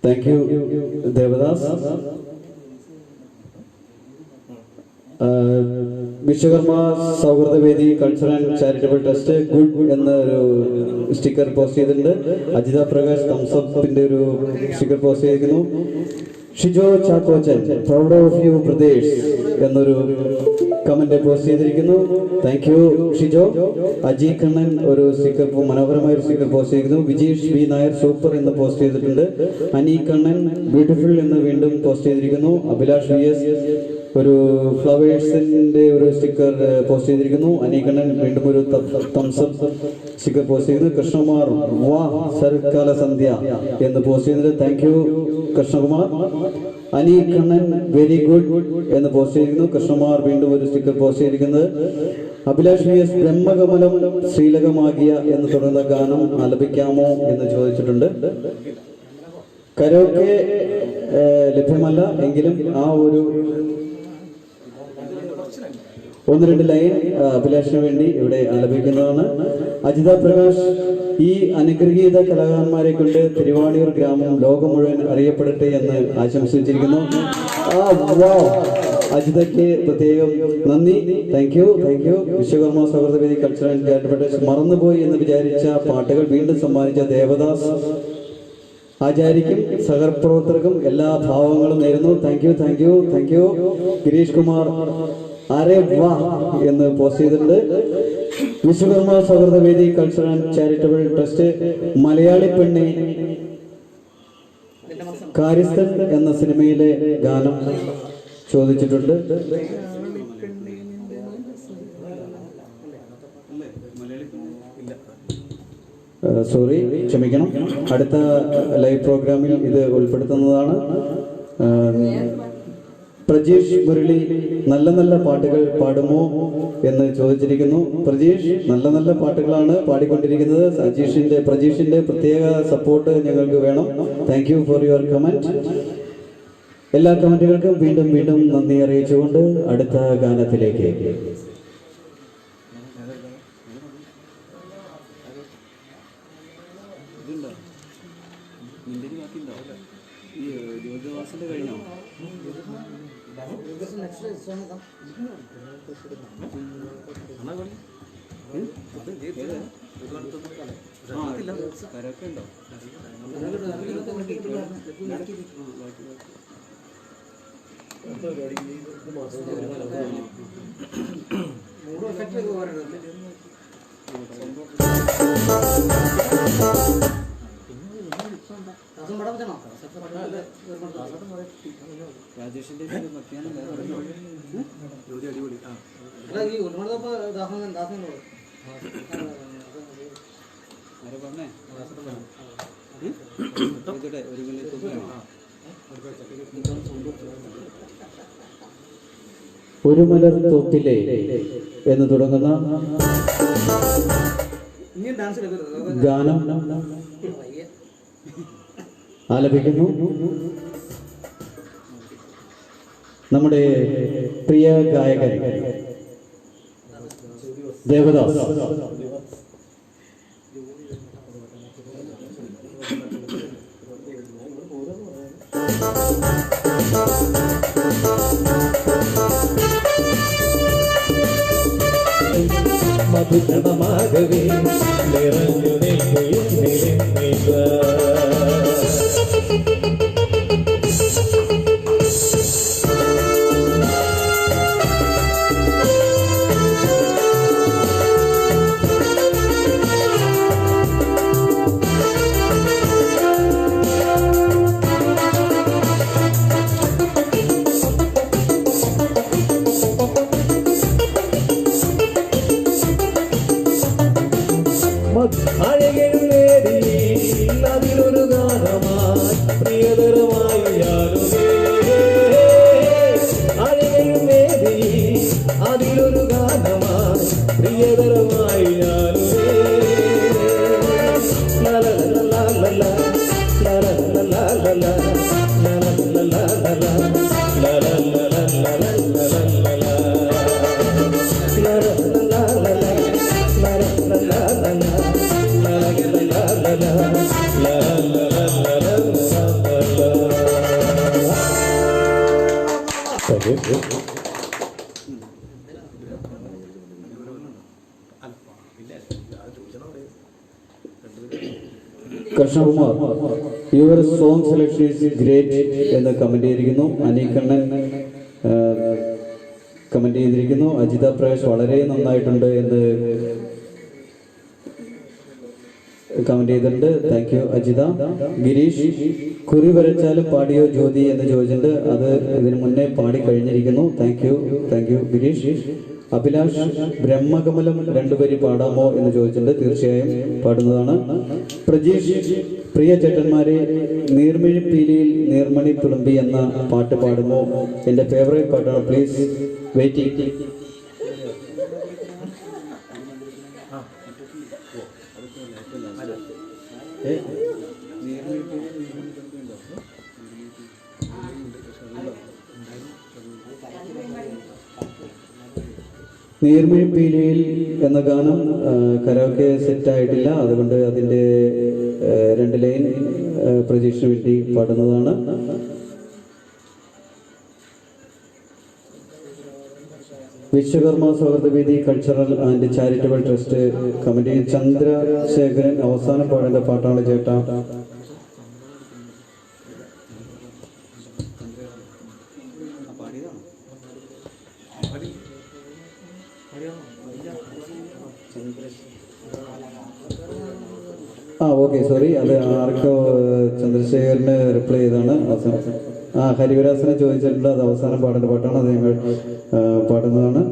Thank you Devadas. Vishwakarma Sauhrudavedi cultural and charitable trust good എന്ന ഒരു സ്റ്റിക്കർ പോസ്റ്റ് ചെയ്തിട്ടുണ്ട്. അജിത പ്രകാശ് തംസപ്പിന്റെ ഒരു സ്റ്റിക്കർ പോസ്റ്റ് ചെയ്തിരിക്കുന്നു. Shijo Chackochan proud of you പ്രദേശ് എന്നൊരു കമന്റ് പോസ്റ്റ് ചെയ്തിരിക്കുന്നു. Thank you Shijo. അജി കണ്ണൻ ഒരു സ്റ്റിക്കർ മനോഹരമായ ഒരു സ്റ്റിക്കർ പോസ്റ്റ് ചെയ്തിരിക്കുന്നു. വിജീഷ് വി നായർ സൂപ്പർ എന്ന് പോസ്റ്റ് ചെയ്തിട്ടുണ്ട്. അനി കണ്ണൻ ബ്യൂട്ടിഫുൾ എന്ന് വീണ്ടും പോസ്റ്റ് ചെയ്തിരിക്കുന്നു. അഭിലാഷ് വി എസ് ഒരു ഫ്ലവേഴ്സിന്റെ ഒരു സ്റ്റിക്കർ പോസ്റ്റ് ചെയ്തിരിക്കുന്നു. അനീകണ്ണൻ വീണ്ടും ഒരു തംസപ്പ് സ്റ്റിക്കർ പോസ്റ്റ് ചെയ്തു. കൃഷ്ണകുമാർ വാ ശരത്കാല സന്ധ്യ എന്ന് പോസ്റ്റ് ചെയ്തിട്ട് thank you Krishnakumar. Anikannan very good എന്ന് പോസ്റ്റ് ചെയ്തിരിക്കുന്നു. കൃഷ്ണകുമാർ വീണ്ടും ഒരു സ്റ്റിക്കർ പോസ്റ്റ് ചെയ്തിരിക്കുന്നത്. അഭിലാഷ് വി എസ് ബ്രഹ്മകമലം ശ്രീലകമാകിയ എന്ന് തുടർന്ന ഗാനം ആലപിക്കാമോ എന്ന് ചോദിച്ചിട്ടുണ്ട്. കരോക്കെ ലഭ്യമല്ല എങ്കിലും ആ ഒരു ഒന്ന് രണ്ട് ലൈൻ അഭിലാഷിന് വേണ്ടി ഇവിടെ ആലപിക്കുന്നതാണ്. അജിത പ്രകാശ് ഈ അനുഗ്രഹീത കലാകാരന്മാരെ കൊണ്ട് തിരുവാണിയൂർ ഗ്രാമം ലോകം മുഴുവൻ അറിയപ്പെടട്ടെ എന്ന് ആശംസിച്ചിരിക്കുന്നു. അജിതയ്ക്ക് പ്രത്യേകം നന്ദി. Thank you. Vishwakarma Sauhrudavedi cultural and charitable trust മറന്നുപോയി എന്ന് വിചാരിച്ച പാട്ടുകൾ വീണ്ടും സമ്മാനിച്ച ദേവദാസ് ആചാര്യക്കും സഹപ്രവർത്തകർക്കും എല്ലാ ഭാവങ്ങളും നേരുന്നു. Thank you. ഗിരീഷ് കുമാർ ആരെ വാ എന്ന് പോസ്റ്റ് ചെയ്തിട്ടുണ്ട്. Vishwakarma Sauhrudavedi cultural and charitable trust മലയാളി പെണ്ണെ കാര്യസ്ഥൻ എന്ന സിനിമയിലെ ഗാനം ചോദിച്ചിട്ടുണ്ട്. സോറി, ക്ഷമിക്കണം. അടുത്ത ലൈവ് പ്രോഗ്രാമിൽ ഇത് ഉൾപ്പെടുത്തുന്നതാണ്. പ്രജീഷ് മുരളി നല്ല നല്ല പാട്ടുകൾ പാടുമോ എന്ന് ചോദിച്ചിരിക്കുന്നു. പ്രജീഷ് നല്ല നല്ല പാട്ടുകളാണ് പാടിക്കൊണ്ടിരിക്കുന്നത്. പ്രജീഷിന്റെ പ്രത്യേക സപ്പോർട്ട് ഞങ്ങൾക്ക് വേണം. Thank you for your comment. എല്ലാ കമന്റുകൾക്കും വീണ്ടും വീണ്ടും നന്ദി അറിയിച്ചുകൊണ്ട് അടുത്ത ഗാനത്തിലേക്ക്. ഒരു മലർ തൊട്ടിലെ എന്ന് തുടങ്ങുന്ന ഗാനം ആലപിക്കുന്നു നമ്മുടെ പ്രിയ ഗായകൻ ദേവദാസ്. മധുരണമാകവേ നിറഞ്ഞു നിൽക്കുക. അഴകെഴുന്നേരി അതിലൊരു ഗാനമായി പ്രിയതരമായി ഞാനുമേ. അഴകെഴുന്നേരി അതിലൊരു ഗാനമായി പ്രിയതരമായി ഞാനുമേ. ലലലലലല ലലലലലല ലലലലലല Krishnakumar, your song selection is great എന്ന് കമന്റ് ചെയ്തിരിക്കുന്നു. അനീകണ്ണൻ കമന്റ് ചെയ്തിരിക്കുന്നു. അജിത പ്രകാശ് വളരെ നന്നായിട്ടുണ്ട് എന്ന് കമന്റ് ചെയ്തിട്ടുണ്ട്. Thank you Ajitha. ഗിരീഷ്, കുറി വരച്ചാലും പാടിയോ ജ്യോതി എന്ന് ചോദിച്ചിട്ടുണ്ട്. അത് ഇതിനു മുന്നേ പാടി കഴിഞ്ഞിരിക്കുന്നു. Thank you Gireesh. അഭിലാഷ്, ബ്രഹ്മകമലം രണ്ടുപേരി പാടാമോ എന്ന് ചോദിച്ചിട്ടുണ്ട്. തീർച്ചയായും പാടുന്നതാണ്. പ്രജീഷ്, പ്രിയ ചേട്ടന്മാരെ, നീർമിഴിപ്പീലിയിൽ നീർമണി തുളുമ്പി എന്ന പാട്ട് പാടുമോ? എൻ്റെ ഫേവറേറ്റ് പാട്ടാണ്. Please waiting. നീർമിഴിപ്പീലിയിൽ എന്ന ഗാനം കരോക്കെ സെറ്റ് ആയിട്ടില്ല. അതുകൊണ്ട് അതിൻ്റെ 2 ലൈൻ പ്രജീഷിന് വേണ്ടി പാടുന്നതാണ്. Vishwakarma Sauhrudavedi cultural and charitable trust committee Chandrasekharan അവസാനം പാടേണ്ട പാട്ടാണ് ചേട്ടാ. ഓക്കെ, സോറി, അത് ആർക്കോ ചന്ദ്രശേഖരന് റിപ്ലൈ ചെയ്താണ്. ഹരിവരാസനെ ചോദിച്ചിട്ടുണ്ട്. അത് അവസാനം പാടേണ്ട പാട്ടാണ്. അത് ഞങ്ങൾ പാടുന്നതാണ്.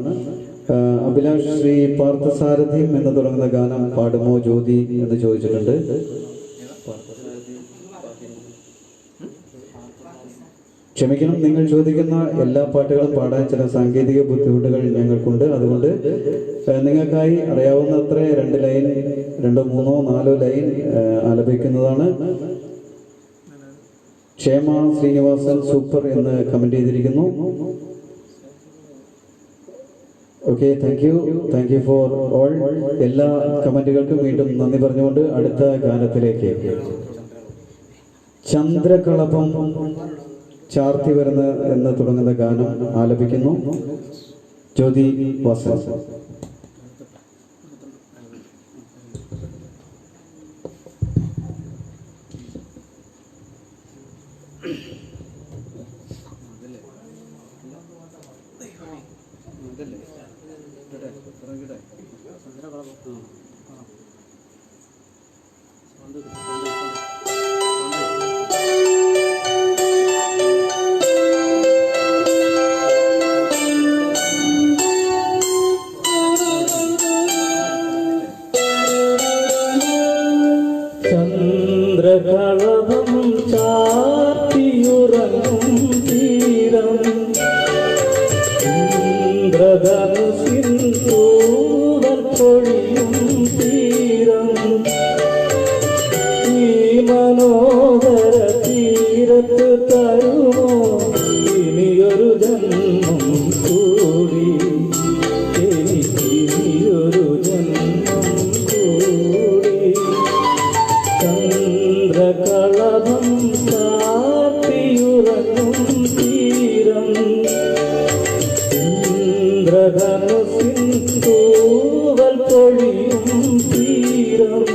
അഭിലാഷ്, ശ്രീ പാർത്ഥസാരഥിയും എന്ന് തുടങ്ങുന്ന ഗാനം പാടുമോ ജ്യോതി എന്ന് ചോദിച്ചിട്ടുണ്ട്. ക്ഷമിക്കണം, നിങ്ങൾ ചോദിക്കുന്ന എല്ലാ പാട്ടുകളും പാടാൻ ചില സാങ്കേതിക ബുദ്ധിമുട്ടുകൾ ഞങ്ങൾക്കുണ്ട്. അതുകൊണ്ട് നിങ്ങൾക്കായി അറിയാവുന്നത്ര 2 ലൈൻ, 2, 3, 4 ലൈൻ ആലപിക്കുന്നതാണ്. ക്ഷേമ ശ്രീനിവാസൻ സൂപ്പർ എന്ന് കമന്റ് ചെയ്തിരിക്കുന്നു. Okay, thank you for all. എല്ലാ കമന്റുകൾക്കും വീണ്ടും നന്ദി പറഞ്ഞുകൊണ്ട് അടുത്ത ഗാനത്തിലേക്ക് ചന്ദ്രകളഭം ചാർത്തി വരുന്ന എന്ന് തുടങ്ങുന്ന ഗാനം ആലപിക്കുന്നു ജ്യോതി വാസൻ. ചന്ദ്രകളഭം ചാർത്തിയുറങ്ങും തീരം ഇന്ദ്രധനുസിൻ തൂവൽ പൊഴിയും തീരം ഈ മനോഹര തീരത്ത് തരുമോ ഇനിയൊരു ജന്മം കൂടി, എനിക്കിനിയൊരു ജന്മം കൂടി. ചന്ദ്രകളഭം ചാർത്തിയുറങ്ങും തീരം ഇന്ദ്രധനുസിൻ തൂവൽ പൊഴിയും തീരം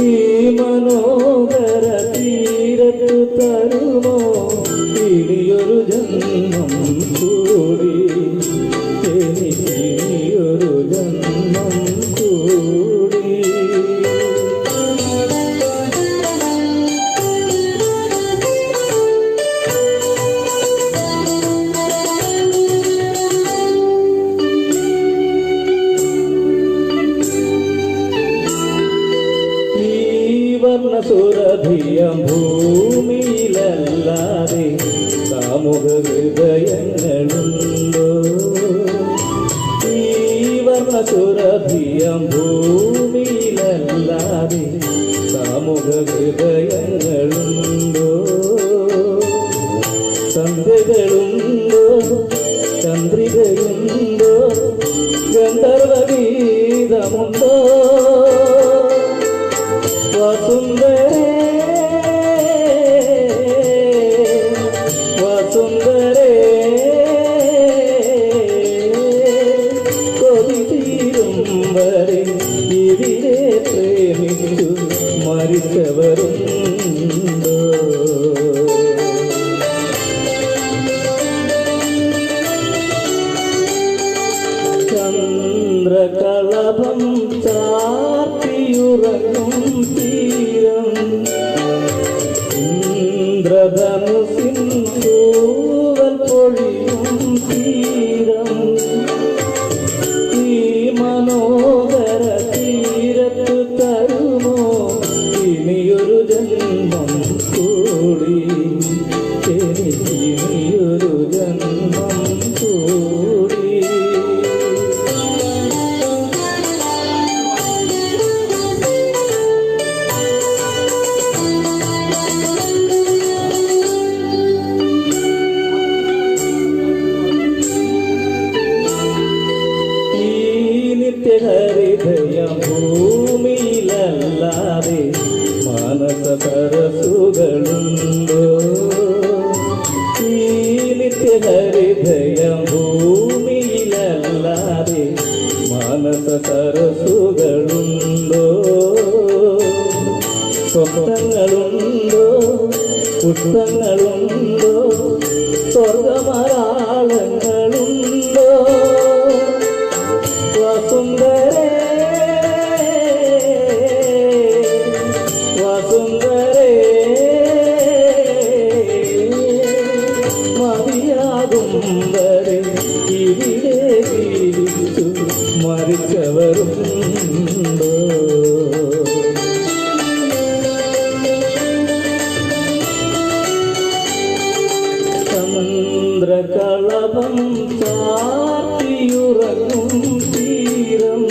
ഈ മനോഹര തീരത്ത് തരുമോ ഇനിയൊരു ജന്മം കൂടി, എനിക്കിനിയൊരു ജന്മം കൂടി. സുരഭിയം ഭൂമിയിലല്ലാതെ കാമുക ഹൃദയങ്ങളുണ്ടോ? ഈ വർണ്ണസുരഭിയം ഭൂമിയിലല്ലാതെ കാമുക ഹൃദയങ്ങളുണ്ടോ? സന്ധ്യകളുണ്ടോ, ചന്ദ്രികയുണ്ടോ, ഗന്ധർവഗീതമുണ്ടോ? വസുന്ധരേ വസുന്ധരേ കൊതി തീരും വരെ ഇതിലെ പ്രേമിച്ചു മരിച്ചവരുണ്ടോ? ചന്ദ്രകളഭം ചാർത്തിയുറങ്ങും തീരം ഇന്ദ്രധനുസിൻ തൂവൽ പൊഴിയും തീരം ഈ മനോഹര തീരത്ത് തരുമോ ഇനിയൊരു ജന്മം കൂടി, എനിക്കിനിയൊരു ജന്മം കൂടി. ഹരിതയം ഭൂമിയിലല്ലാതെ മാനസ സരസുകളുണ്ടോ? ഈ നിത്യഹരിതയം ഭൂമിയിലല്ലാതെ മാനസ സരസുകളുണ്ടോ? സ്വപ്നങ്ങളുണ്ടോ, പുഷ്പങ്ങളുണ്ടോ, സ്വർഗമരാളങ്ങളുണ്ടോ? വസുന്ധരേ വസുന്ധരേ മതിയാകും വരെ ഇവിടെ ജീവിച്ചു മരിച്ചവരുണ്ടോ? ചന്ദ്രകളഭം ചാർത്തിയുറങ്ങും തീരം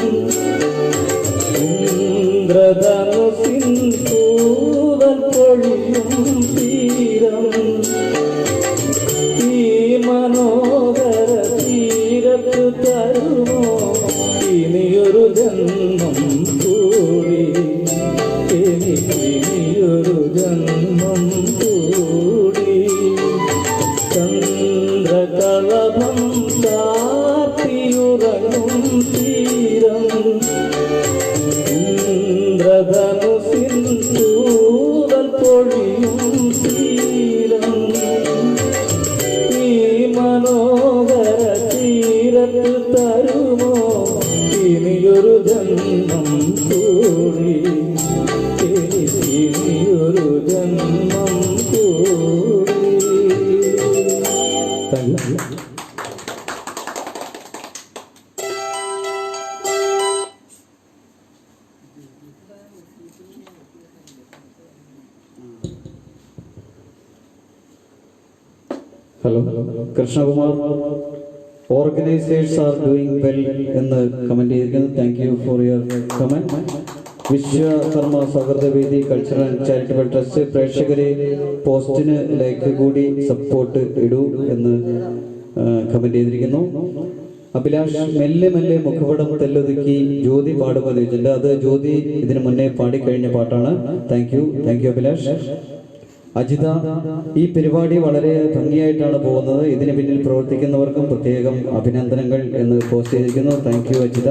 തീരത്ത് തരുമോ ഇനിയൊരു ജന്മം കൂടി, ഇനിയൊരു ജന്മം കൂടി. Thank you. Hello, Krishnakumar, organisers are doing well എന്ന് കമന്റ് ചെയ്തിരിക്കുന്നു. Thank you for your comment. Vishwakarma Sauhrudavedi cultural and charitable trust പ്രേക്ഷകരെ പോസ്റ്റിന് ലൈക്ക് കൂടി സപ്പോർട്ട് ഇടൂ എന്ന് കമന്റ് ചെയ്തിരിക്കുന്നു. അഭിലാഷ്, മെല്ലെ മെല്ലെ മുഖപടം തെല്ലൊതുക്കി ജ്യോതി പാടുമെന്ന് ചോദിച്ചിട്ടുണ്ട്. അത് ജ്യോതി ഇതിനു മുന്നേ പാടിക്കഴിഞ്ഞ പാട്ടാണ്. Thank you Abhilash. അജിത, ഈ പരിപാടി വളരെ ഭംഗിയായിട്ടാണ് പോകുന്നത്. ഇതിന് പിന്നിൽ പ്രവർത്തിക്കുന്നവർക്കും പ്രത്യേകം അഭിനന്ദനങ്ങൾ എന്ന് പോസ്റ്റ് ചെയ്തിരിക്കുന്നു. Thank you Ajitha.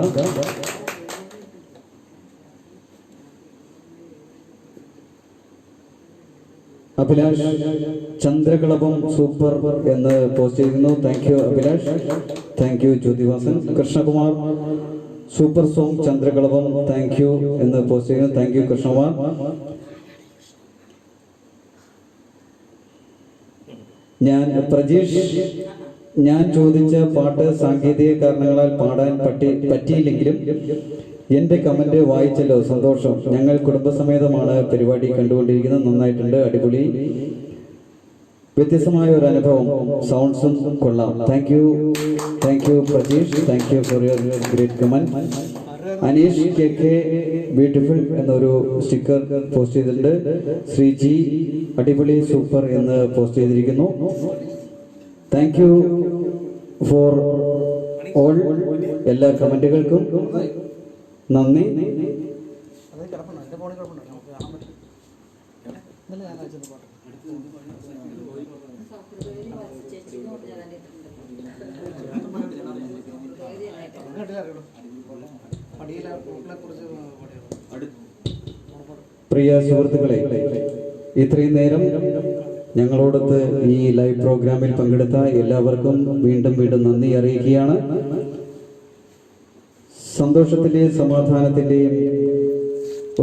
അഭിലാഷ്, ചന്ദ്രകളഭം സൂപ്പർ എന്ന് പോസ്റ്റ് ചെയ്തിരിക്കുന്നു. Thank you Abhilash. Thank you Jyothivasan. Krishnakumar, super song ചന്ദ്രകളഭം, താങ്ക് യു എന്ന് പോസ്റ്റ് ചെയ്യുന്നു. Thank you Krishnakumar. പ്രജീഷ്, ഞാൻ ചോദിച്ച പാട്ട് സാങ്കേതിക കാരണങ്ങളാൽ പാടാൻ പറ്റിയില്ലെങ്കിലും എന്റെ കമന്റ് വായിച്ചല്ലോ, സന്തോഷം. ഞങ്ങൾ കുടുംബസമേതമാണ് പരിപാടി കണ്ടുകൊണ്ടിരിക്കുന്നത്. നന്നായിട്ടുണ്ട്, അടിപൊളി, വ്യത്യസ്തമായ ഒരു അനുഭവം, സൗണ്ട്സും കൊള്ളാം. Thank you Prajeesh. Thank you for your great comment. Aneesh K beautiful എന്നൊരു സ്റ്റിക്കർ പോസ്റ്റ് ചെയ്തിട്ടുണ്ട്. ശ്രീജി, അടിപൊളി, സൂപ്പർ എന്ന് പോസ്റ്റ് ചെയ്തിരിക്കുന്നു. താങ്ക് യു ഫോർ ഓൾ, എല്ലാ കമന്റുകൾക്കും നന്ദി. പ്രിയ സുഹൃത്തുക്കളെ, ഇത്രയും നേരം ഞങ്ങളോടൊത്ത് ഈ ലൈവ് പ്രോഗ്രാമിൽ പങ്കെടുത്ത എല്ലാവർക്കും വീണ്ടും നന്ദി അറിയിക്കുകയാണ്. സന്തോഷത്തിന്റെയും സമാധാനത്തിന്റെയും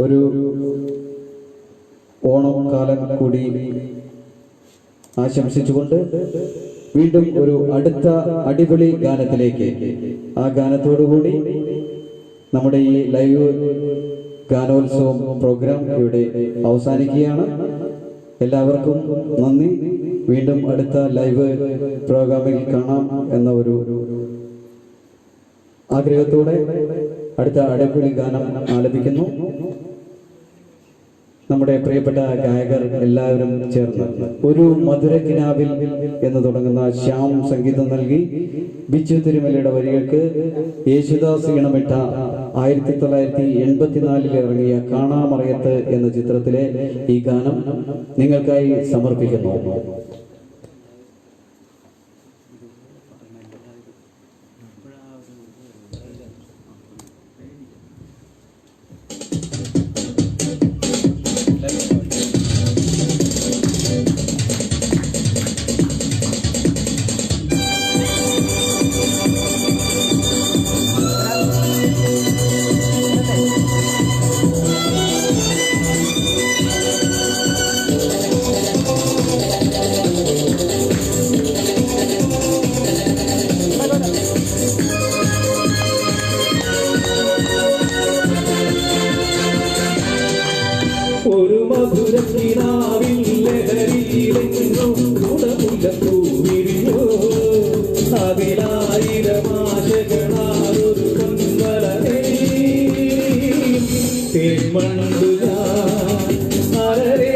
ഒരു ഓണം കാലം കൂടി ആശംസിച്ചുകൊണ്ട് വീണ്ടും ഒരു അടുത്ത അടിപൊളി ഗാനത്തിലേക്ക്, ആ ഗാനത്തോടുകൂടി നമ്മുടെ ഈ ലൈവ് ഗാനോത്സവം പ്രോഗ്രാം ഇവിടെ അവസാനിക്കുകയാണ്. എല്ലാവർക്കും നന്ദി. വീണ്ടും അടുത്ത ലൈവ് പ്രോഗ്രാമിൽ കാണാം എന്ന ഒരു ആഗ്രഹത്തോടെ അടുത്ത അടിപൊളി ഗാനം ആലപിക്കുന്നു. നമ്മുടെ പ്രിയപ്പെട്ട ഗായകർ എല്ലാവരും ചേർന്ന് ഒരു മധുരക്കിനാവിൽ എന്ന് തുടങ്ങുന്ന ശ്യാം സംഗീതം നൽകി ബിച്ചു തിരുമലയുടെ വരികൾക്ക് യേശുദാസ് ഈണമിട്ട 1984 ഇറങ്ങിയ കാണാമറയത്ത് എന്ന ചിത്രത്തിലെ ഈ ഗാനം നിങ്ങൾക്കായി സമർപ്പിക്കുന്നു. ഒരു മധുരക്കിനാവിൽ ലഹരിയിലെങ്ങും ഗുണമുല്ലപ്പൂവിരിഞ്ഞോ, അതിലായിരമാശകളായൊരു പൊൻവലനേ തേൻമണ്ടു ഞാൻ അരരേ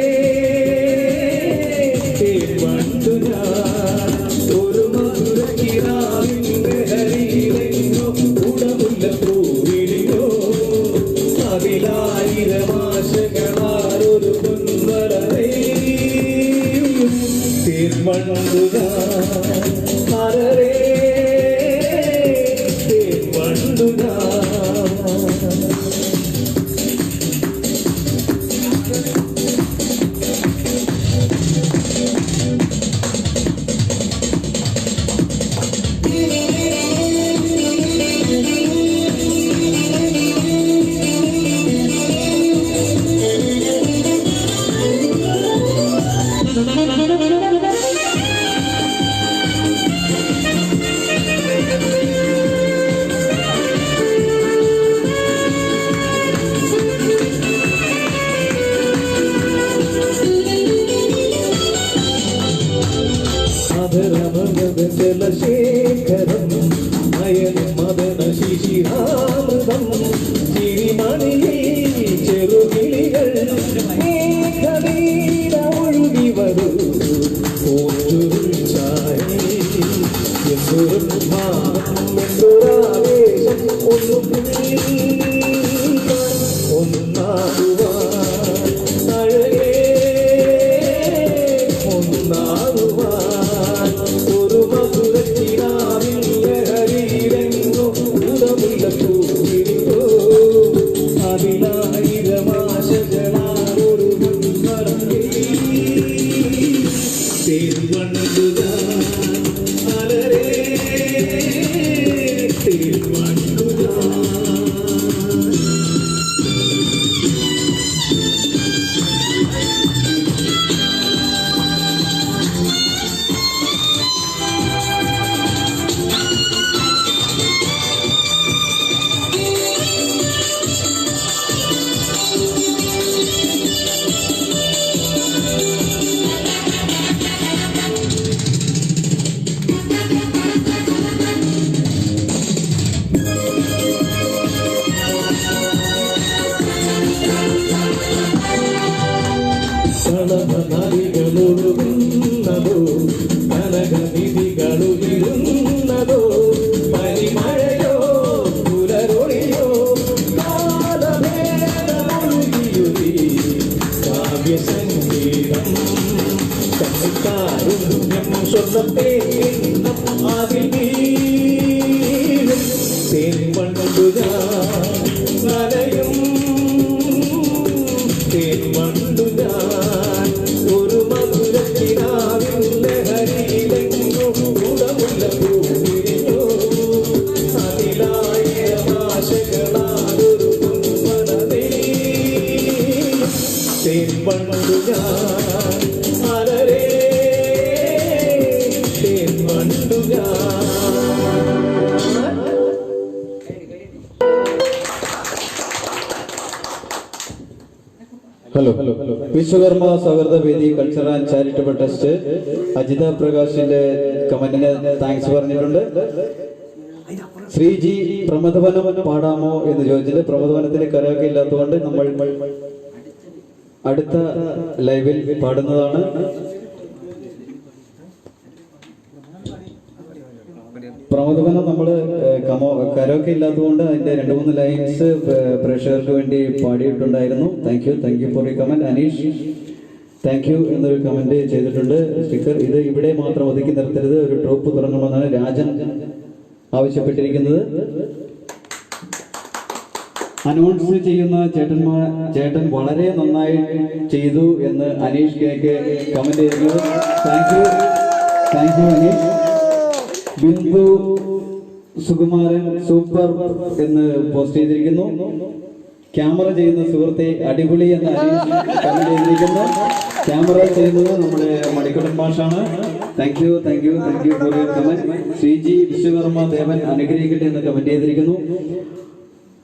തേൻമണ്ടു ഞാൻ. ഒരു മധുരക്കിനാവിൽ ലഹരിയിലെങ്ങും ഗുണമുല്ലപ്പൂവിരിഞ്ഞോ, അതിലായിരമാശകളായൊരു പൊൻവലനേ തേൻമണ്ടു ഞാൻ അരരേ തേൻ ശിശിരാമൃതം ചിരിമണിയിൽ ചെറുകിളികൾ മേഘവീര ഒഴുകി വരൂ പോറ്റുരുൾച്ചായി എന്തൊരു ഭാവം എന്തൊരാവേശം ഒന്നാകുവാൻ അഴകേ ഒന്നാകുവാൻ ഒരു മധുരക്കിനാവിൻ ലഹരിയിലെങ്ങോ ഉടമുള്ള പൂവിരിക്കോ അതിലായിരമാശകളാറൊരു മറന്നേ തേർവണ്ടുക അലരേ തേർവണ്ടുക കളഭനദികളൊഴുകുന്നതോ കനകനിധികളുതിരുന്നതോ പരിമഴയോ പുലരൊളിയോ കാലഭേദമൊഴുകിയൊരി കാവ്യസംഗീതം കണ്ണിക്കാരുണ്യം സ്വർണ്ണത്തെ അതിൽ വീഴും തേൻവണ്ടുക നലയും തേൻവണ്ടുക ഒരു മധുരക്കിനാവിൻ ലഹരിയിലെങ്ങോ ഉടമുള്ള പൂവിരിഞ്ഞോ അതിലായിരമാശകളാലൊരു പൊന്മണമേ തേൻവണ്ടുക അലരേ തേൻവണ്ടുക hello Vishwakarma Sauhruda Vedi cultural and charitable trust Ajitha പ്രകാശിന്റെ കമന്റിന് താങ്ക്സ് പറഞ്ഞിട്ടുണ്ട്. ശ്രീജി പ്രമദവനം പാടാമോ എന്ന് ചോദിച്ചിട്ട് പ്രമദവനത്തിന് കരാക്കെ ഇല്ലാത്തതുകൊണ്ട് നമ്മൾ അടുത്ത ലൈവിൽ പാടുന്നതാണ്. പ്രമോദവനം നമ്മൾ കരോക്കെ ഇല്ലാത്തതുകൊണ്ട് അതിന്റെ 2-3 ലൈൻസ് പ്രേക്ഷകർക്ക് വേണ്ടി പാടിയിട്ടുണ്ടായിരുന്നു. Thank you for you comment. Aneesh thank you എന്നൊരു കമന്റ് ചെയ്തിട്ടുണ്ട്. സ്റ്റിക്കർ ഇത് ഇവിടെ മാത്രം ഒതുക്കി നിർത്തരുത്, ഒരു ട്രോപ്പ് തുടങ്ങണമെന്നാണ് രാജൻ ആവശ്യപ്പെട്ടിരിക്കുന്നത്. അനൗൺസ് ചെയ്യുന്ന ചേട്ടൻ വളരെ നന്നായി ചെയ്തു എന്ന് അനീഷ് കേക്ക് കമന്റ് ചെയ്തിരുന്നത്. Thank you Aneesh. Bindu Sukumaran super എന്ന് പോസ്റ്റ് ചെയ്തിരിക്കുന്നു. ക്യാമറ ചെയ്യുന്ന സുഹൃത്തെ അടിപൊളി എന്ന് അനീഷ് കമന്റ് ചെയ്തിരിക്കുന്നു. ക്യാമറ ചെയ്യുന്നത് നമ്മുടെ മണിക്കുട്ടൻ മാഷാണ്. Thank you for your comment. Sreeji Vishwakarma Devan അനുഗ്രഹിക്കട്ടെ എന്ന് കമന്റ് ചെയ്തിരിക്കുന്നു.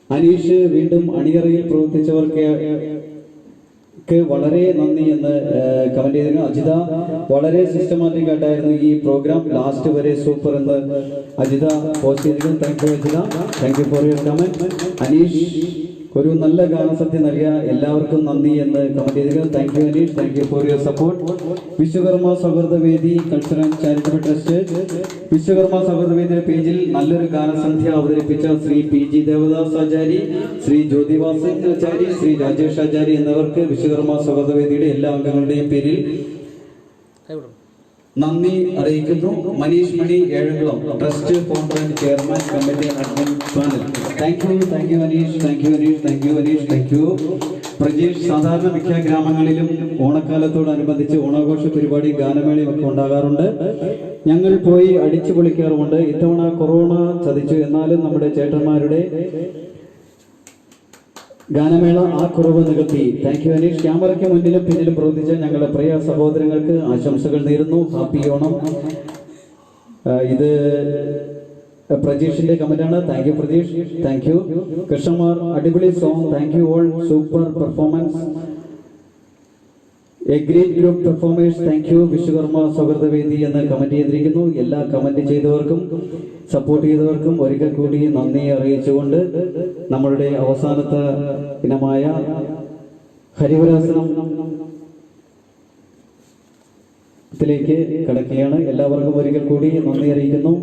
അനീഷ് വീണ്ടും അണിയറയിൽ പ്രവർത്തിച്ചവർക്ക് വളരെ നന്ദി എന്ന് കമന്റ് ചെയ്തിരുന്നു. അജിത വളരെ സിസ്റ്റമാറ്റിക് ആയിട്ടായിരുന്നു ഈ പ്രോഗ്രാം, ലാസ്റ്റ് വരെ സൂപ്പർ എന്ന് അജിത പോസ്റ്റ് ചെയ്തിരിക്കുന്നു. Thank you Ajitha, thank you for your comment. Aneesh ഒരു നല്ല ഗാനസത്യം നൽകിയ എല്ലാവർക്കും നന്ദി എന്ന് കമന്റ് ചെയ്തിരിക്കുന്നു. Thank you Aneesh, thank you for your support. Vishwakarma Sauhruda Vedi cultural and charitable trust Vishwakarma സൗഹൃദ വേദിയുടെ പേജിൽ നല്ലൊരു ഗാനസന്ധ്യ അവതരിപ്പിച്ച ശ്രീ PG ദേവദാസ് ആചാരി, ശ്രീ ജ്യോതിവാസൻ ആചാരി, ശ്രീ രാജേഷ് ആചാരി എന്നിവർക്ക് വിശ്വകർമ്മ സൗഹൃദ വേദിയുടെ എല്ലാ അംഗങ്ങളുടെയും പേരിൽ നന്ദി അറിയിക്കുന്നു. Manish Mani Ezhamkulam trust founder and chairman committee admin panel. Thank you Aneesh, thank you. Prajesh സാധാരണ മിക്ക ഗ്രാമങ്ങളിലും ഓണക്കാലത്തോടനുബന്ധിച്ച് ഓണാഘോഷ പരിപാടി ഗാനമേളയും ഒക്കെ ഉണ്ടാകാറുണ്ട്. ഞങ്ങൾ പോയി അടിച്ചു പൊളിക്കാറുമുണ്ട്. ഇത്തവണ കൊറോണ ചതിച്ചു, എന്നാലും നമ്മുടെ ചേട്ടന്മാരുടെ ഗാനമേള ആ കുറവ് നികത്തി. Thank you Aneesh. ക്യാമറയ്ക്ക് മുന്നിലും പിന്നിലും പ്രവർത്തിച്ച ഞങ്ങളുടെ പ്രിയ സഹോദരങ്ങൾക്ക് ആശംസകൾ നേരുന്നു. ഹാപ്പി ഓണം. ഇത് പ്രജീഷിന്റെ കമന്റാണ്. Thank you Prajeesh, thank you. Krishnakumar അടിപൊളി song, thank you all, super performance. A great group performers thank you Vishwakarma Sauhrudavedi എന്ന് കമന്റ് ചെയ്തിരിക്കുന്നു. എല്ലാ കമന്റ് ചെയ്തവർക്കും സപ്പോർട്ട് ചെയ്തവർക്കും ഒരിക്കൽ കൂടി നന്ദി അറിയിച്ചുകൊണ്ട് നമ്മളുടെ അവസാനത്തെ ഇനമായ ഹരിവരാസനം ത്തിലേക്ക് കടക്കുകയാണ്. എല്ലാവർക്കും ഒരിക്കൽ കൂടി നന്ദി അറിയിക്കുന്നു.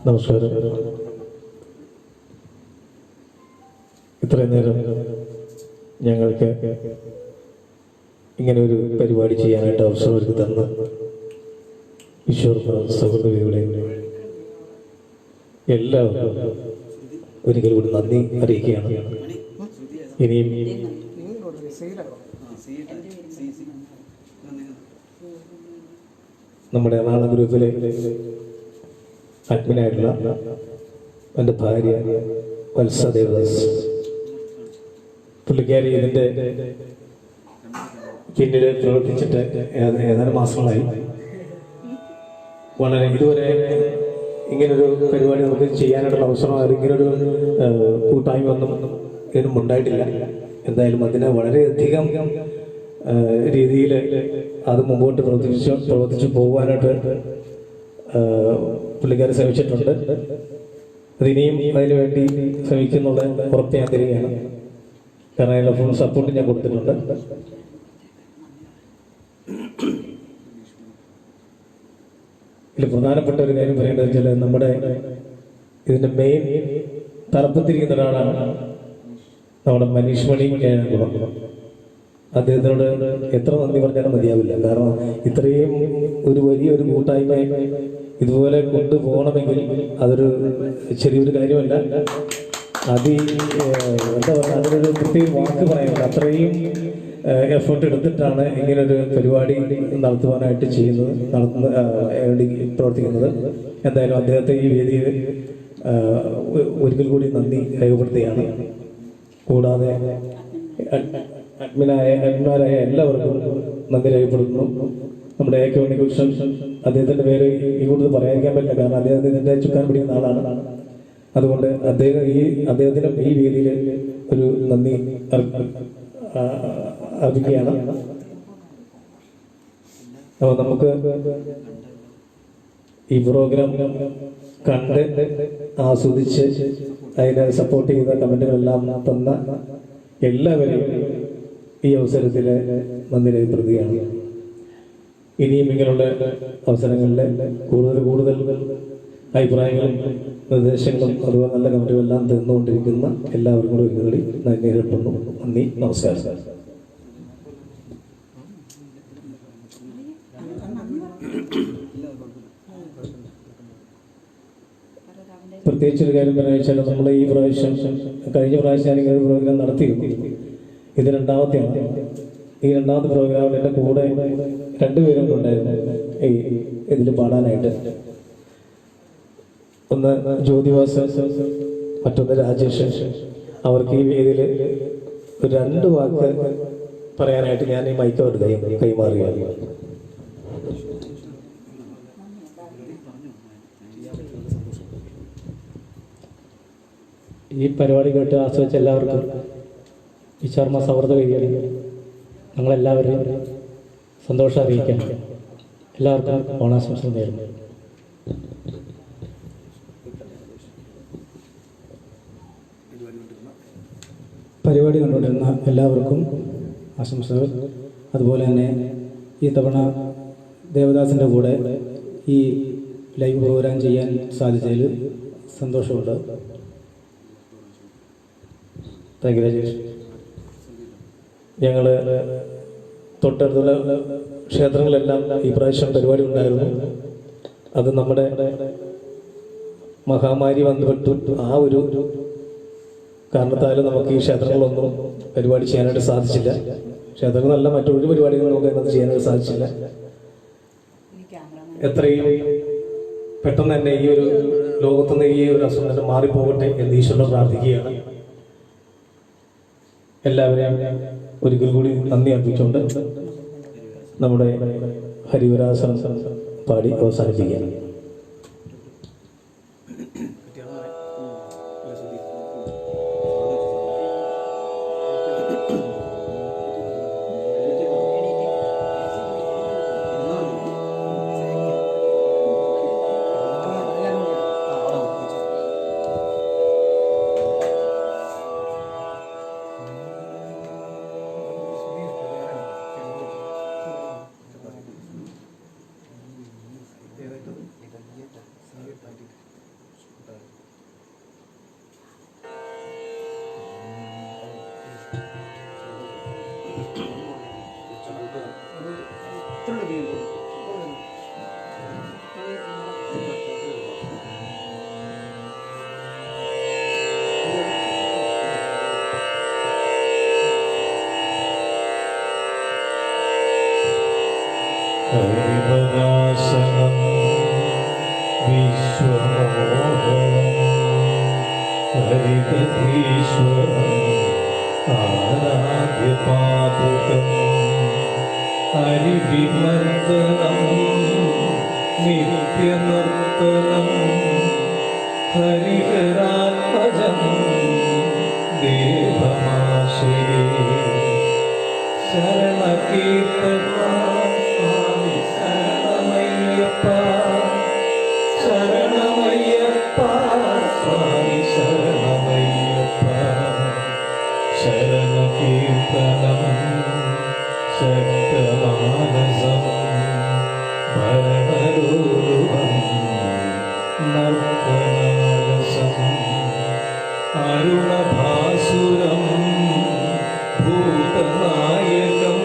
നമസ്കാരം. ഇത്രയും നേരം ഞങ്ങൾക്ക് ഇങ്ങനെ ഒരു പരിപാടി ചെയ്യാനായിട്ട് അവസരം ഒരുക്കി തന്ന ഈശ്വർ സൗഹൃദയുടെ എല്ലാവർക്കും ഒരിക്കൽ കൂടി നന്ദി അറിയിക്കുകയാണ്. ഇനിയും നമ്മുടെ എറണാകുളം ഗ്രൂപ്പിലെ അഡ്മിനായിട്ടുള്ള എൻ്റെ ഭാര്യ വത്സ ദേവദാസ്, പുള്ളിക്കാരി ഇതിൻ്റെ പിന്നിൽ പ്രവർത്തിച്ചിട്ട് ഏതാനും മാസങ്ങളായി. വളരെ ഇതുവരെ ഇങ്ങനൊരു പരിപാടി നമുക്ക് ചെയ്യാനായിട്ടുള്ള അവസരം ഇങ്ങനൊരു കൂട്ടായ്മ ഒന്നും ഇതിനും ഉണ്ടായിട്ടില്ല. എന്തായാലും അതിനെ വളരെയധികം രീതിയിൽ അത് മുമ്പോട്ട് പ്രവർത്തിച്ചു പോകുവാനായിട്ട് പുള്ളിക്കാരെ ശ്രമിച്ചിട്ടുണ്ട്. അതിനിയും അതിനുവേണ്ടി ശ്രമിക്കുന്നുള്ള ഉറപ്പ് ഞാൻ തരികയാണ്. കാരണം അതിനുള്ള ഫുൾ സപ്പോർട്ട് ഞാൻ കൊടുത്തിട്ടുണ്ട്. ഇതിൽ പ്രധാനപ്പെട്ട ഒരു കാര്യം പറയേണ്ടത് വെച്ചാൽ നമ്മുടെ ഇതിന്റെ മെയിൻ തലപ്പത്തിരിക്കുന്ന ഒരാളാണ് നമ്മുടെ മനീഷ് മണി കേഴാകുളം. അദ്ദേഹത്തിനോട് എത്ര നന്ദി പറഞ്ഞാലും മതിയാവില്ല. കാരണം ഇത്രയും ഒരു വലിയൊരു കൂട്ടായ്മ ഇതുപോലെ കൊണ്ടുപോകണമെങ്കിൽ അതൊരു ചെറിയൊരു കാര്യമല്ല. എന്താ പറയുക, അതിനൊരു പ്രത്യേക വാക്ക് പറയാനില്ല. അത്രയും എഫേർട്ട് എടുത്തിട്ടാണ് ഇങ്ങനൊരു പരിപാടി നടത്തുവാനായിട്ട് പ്രവർത്തിക്കുന്നത്. എന്തായാലും അദ്ദേഹത്തെ ഈ വേദിയിൽ ഒരിക്കൽ കൂടി നന്ദി രേഖപ്പെടുത്തുകയാണ്. കൂടാതെ അഡ്മിനാരായ എല്ലാവർക്കും നന്ദി രേഖപ്പെടുത്തുന്നു. നമ്മുടെ എ കെ ഉണ്ണികൃഷ്ണൻ, അദ്ദേഹത്തിന്റെ പേര് ഈ കൂടുതൽ പറയാതിരിക്കാൻ പറ്റില്ല. കാരണം അദ്ദേഹത്തിന്റെ ചുക്കാൻ പിടിക്കുന്ന ആളാണ്. അതുകൊണ്ട് അദ്ദേഹത്തിനും ഈ വേദിയിൽ ഒരു നന്ദി അർപ്പിക്കുകയാണ്. അപ്പോൾ നമുക്ക് ഈ പ്രോഗ്രാം കണ്ട് ആസ്വദിച്ച് അതിനെ സപ്പോർട്ട് ചെയ്ത കമന്റുകളെല്ലാം തന്ന എല്ലാവരെയും ഈ അവസരത്തിൽ നന്ദി രേഖപ്പെടുത്തുകയാണ്. ഇനിയും ഇങ്ങനെയുള്ള അവസരങ്ങളിൽ കൂടുതൽ അഭിപ്രായങ്ങളും നിർദ്ദേശങ്ങളും അതുപോലെ നല്ല കമന്റുകളും എല്ലാം തന്നുകൊണ്ടിരിക്കുന്ന എല്ലാവർക്കും കൂടി ഒരിക്കൽ നന്ദി രേഖപ്പെടുന്നു. നന്ദി, നമസ്കാരം. പ്രത്യേകിച്ചൊരു കാര്യം പറയാന്ന് വെച്ചാൽ നമ്മൾ ഈ പ്രാവശ്യം കഴിഞ്ഞ പ്രാവശ്യം ഞാൻ ഇങ്ങനെ പ്രോഗ്രാം നടത്തിയിരുന്നു. ഇത് രണ്ടാമത്തെയാണ്. ഈ രണ്ടാമത്തെ പ്രോഗ്രാമിൽ എൻ്റെ കൂടെ രണ്ടുപേരും ഉണ്ടായിരുന്നു ഈ ഇതിൽ പാടാനായിട്ട്. ഒന്ന് ജ്യോതിവാസ്, മറ്റൊന്ന് രാജേഷ്. അവർക്ക് ഈ വേദിയിൽ ഒരു 2 വാക്ക് പറയാനായിട്ട് ഞാൻ ഈ മൈക്ക് അവർക്ക് കൈമാറുകയാണ്. ഈ പരിപാടി കേട്ട് ആസ്വദിച്ച എല്ലാവർക്കും വിശ്വകർമ്മ സൗഹൃദ വേദികളിൽ ഞങ്ങളെല്ലാവരെയും സന്തോഷം അറിയിക്കാൻ എല്ലാവർക്കും ഓണാശംസകൾ നേരുന്നു. പരിപാടി കണ്ടുകൊണ്ടിരുന്ന എല്ലാവർക്കും ആശംസകൾ. അതുപോലെ തന്നെ ഈ തവണ ദേവദാസിൻ്റെ കൂടെ ഈ ലൈവ് പ്രോഗ്രാം ചെയ്യാൻ സാധിച്ചതിൽ സന്തോഷമുണ്ട്. Thank you Rajesh. ഞങ്ങൾ തൊട്ടടുത്തുള്ള ക്ഷേത്രങ്ങളെല്ലാം ഈ പ്രാവശ്യം പരിപാടി ഉണ്ടായിരുന്നു. അത് നമ്മുടെ മഹാമാരി വന്നുപെട്ടു. ആ ഒരു കാരണത്താലും നമുക്ക് ഈ ക്ഷേത്രങ്ങളൊന്നും പരിപാടി ചെയ്യാനായിട്ട് സാധിച്ചില്ല. ക്ഷേത്രങ്ങളല്ല, മറ്റൊരു പരിപാടികളും നമുക്ക് അതിനകത്ത് ചെയ്യാനായിട്ട് സാധിച്ചില്ല. എത്രയും പെട്ടെന്ന് തന്നെ ഈ ഒരു ലോകത്തുനിന്ന് ഈ ഒരു അസുഖം തന്നെ മാറിപ്പോകട്ടെ എന്ന് ഈശ്വരനെ പ്രാർത്ഥിക്കുകയാണ്. എല്ലാവരെയും ഒരിക്കൽ കൂടി നന്ദി അർപ്പിച്ചുകൊണ്ട് നമ്മുടെ ഹരിവരാസനം പാടി അവസാനിപ്പിക്കുകയാണ്. ഹരിവരാസനം വിശ്വമോഹനം ഹരികഥീശ്വരം ആരാധ്യപാദുകം ഹരിവിമർദ്ദനം നിത്യനർത്തനം ഹരിഹരാത്മജം ദേവമാശ്രയേ ശരണകീർത്തന ശരണമയ്യപ്പ സ്വാമി ശരണമയ്യപ്പ ശരണകീർത്തനം ശക്തമാനസം ഭരണരൂപം നർത്തനാരസം അരുണഭാസുരം ഭൂതനായകം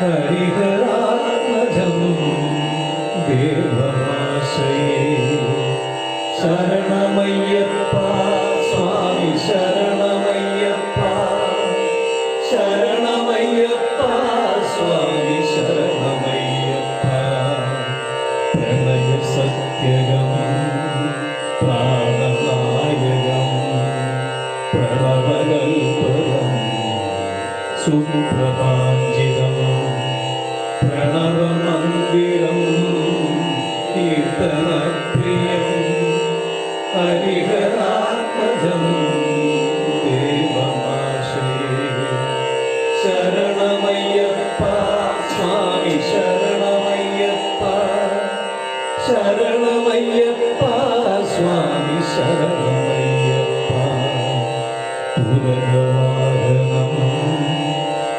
ഹരിഹരാത്മജം ദേവമാശ്രയേ ശരണമയ്യപ്പ സ്വാമി ശരണമയ്യപ്പ ശരണമയ്യപ്പ സ്വാമി ശരണമയ്യപ്പ പ്രണയ സത്യകം പ്രാണനായകം പ്രണവകൽപകം സുപ്രഭാഞ്ജിതം പ്രണവമന്ദിരം കീർത്തനപ്രിയം ഹരിഹരാത്മജം ദേവമാശ്രയേ ശരണമയ്യപ്പ സ്വാമി ശരണമയ്യപ്പ ശരണമയ്യപ്പ സ്വാമി ശരണമയ്യപ്പ പുരവാഹനം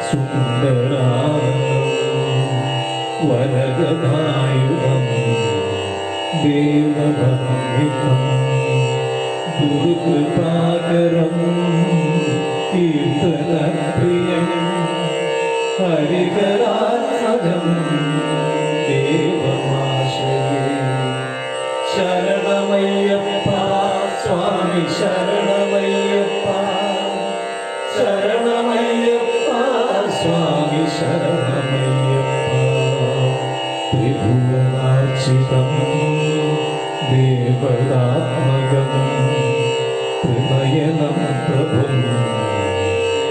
സുന്ദരാനനം വരദായുധം ദേവഭംഗിതം ദുർകൃപാകരം കീർത്തനപ്രിയം ഹരിഹരാത്മജം ദേവമാശ്രയേ ശരണമയ്യപ്പ സ്വാമി ശരണമയ്യപ്പ ശരണമയ്യപ്പ സ്വാമി ശരണമയ്യപ്പ ത്രിഭുവനാർച്ചിതം ദേവതാത്മകം ത്രിനയനം പ്രഭും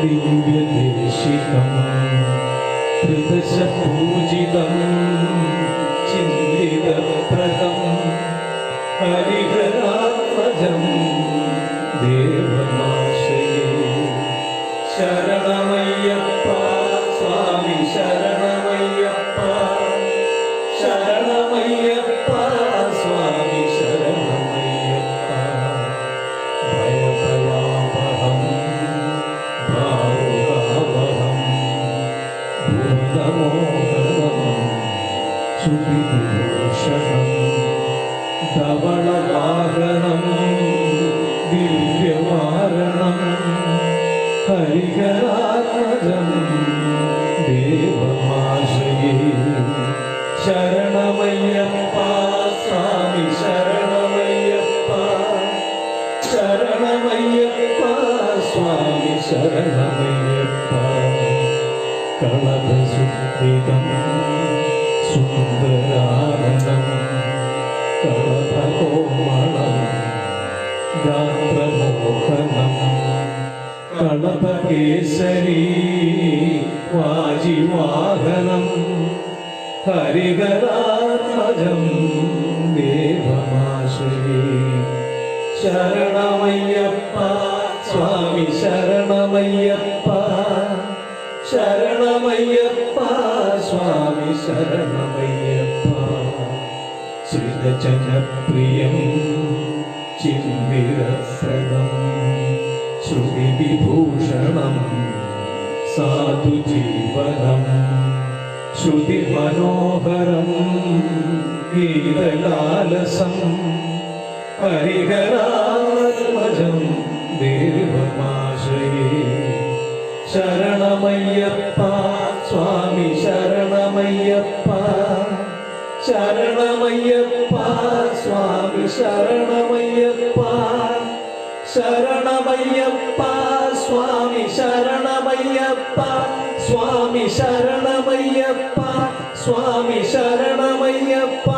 ദിവ്യദേശികം ത്രിദശപൂജിതം ചിന്തിതപ്രദം ഹരിഹരാത്മജം ദേവമാശ്രയേ ശരണമയ്യപ്പ സ്വാമി ശരണമയ്യപ്പ ശരണമയ്യപ്പ സ്വാമി ശരണമയ്യപ്പ ഭയഭയാപഹം ഭാവുകാവഹം ഭുവനമോഹനം സുവിഭൂഷണം ധവളവാഹനം ദിവ്യവാരണം ഹരിഹരാത്മജം ദേവമാശ്രയേ ശരണമയ്യപ്പ സ്വാമി ശരണമയ്യപ്പ കളഭസുന്ദിതം സുന്ദരാനനം കളഭകോമളം ഗാത്രമോഹനം കളഭകേസരി വാജിവാഹനം ഹരിഹരാത്മജം ദേവമാശ്രയേ ശരണമയ്യപ്പ സ്വാമി ശരണമയ്യപ്പ ശരണമയ്യപ്പ സ്വാമി ശരണമയ്യപ്പ ശ്രീജനപ്രിയം ചിന്തിരസനം ശ്രുതിവിഭൂഷണം സാധുജീവനം ശ്രുതിമനോഹരം ഗീതലാലസം ഹരിഹരാത്മജം ദേവമാശ്രയേ ശരണമയ്യപ്പ സ്വാമി ശരണമയ്യപ്പ ശരണമയ്യപ്പ സ്വാമി ശരണമയ്യപ്പ ശരണമയ്യപ്പ സ്വാമി ശരണമയ്യപ്പ സ്വാമി ശരണമയ്യപ്പ സ്വാമി ശരണമയ്യപ്പ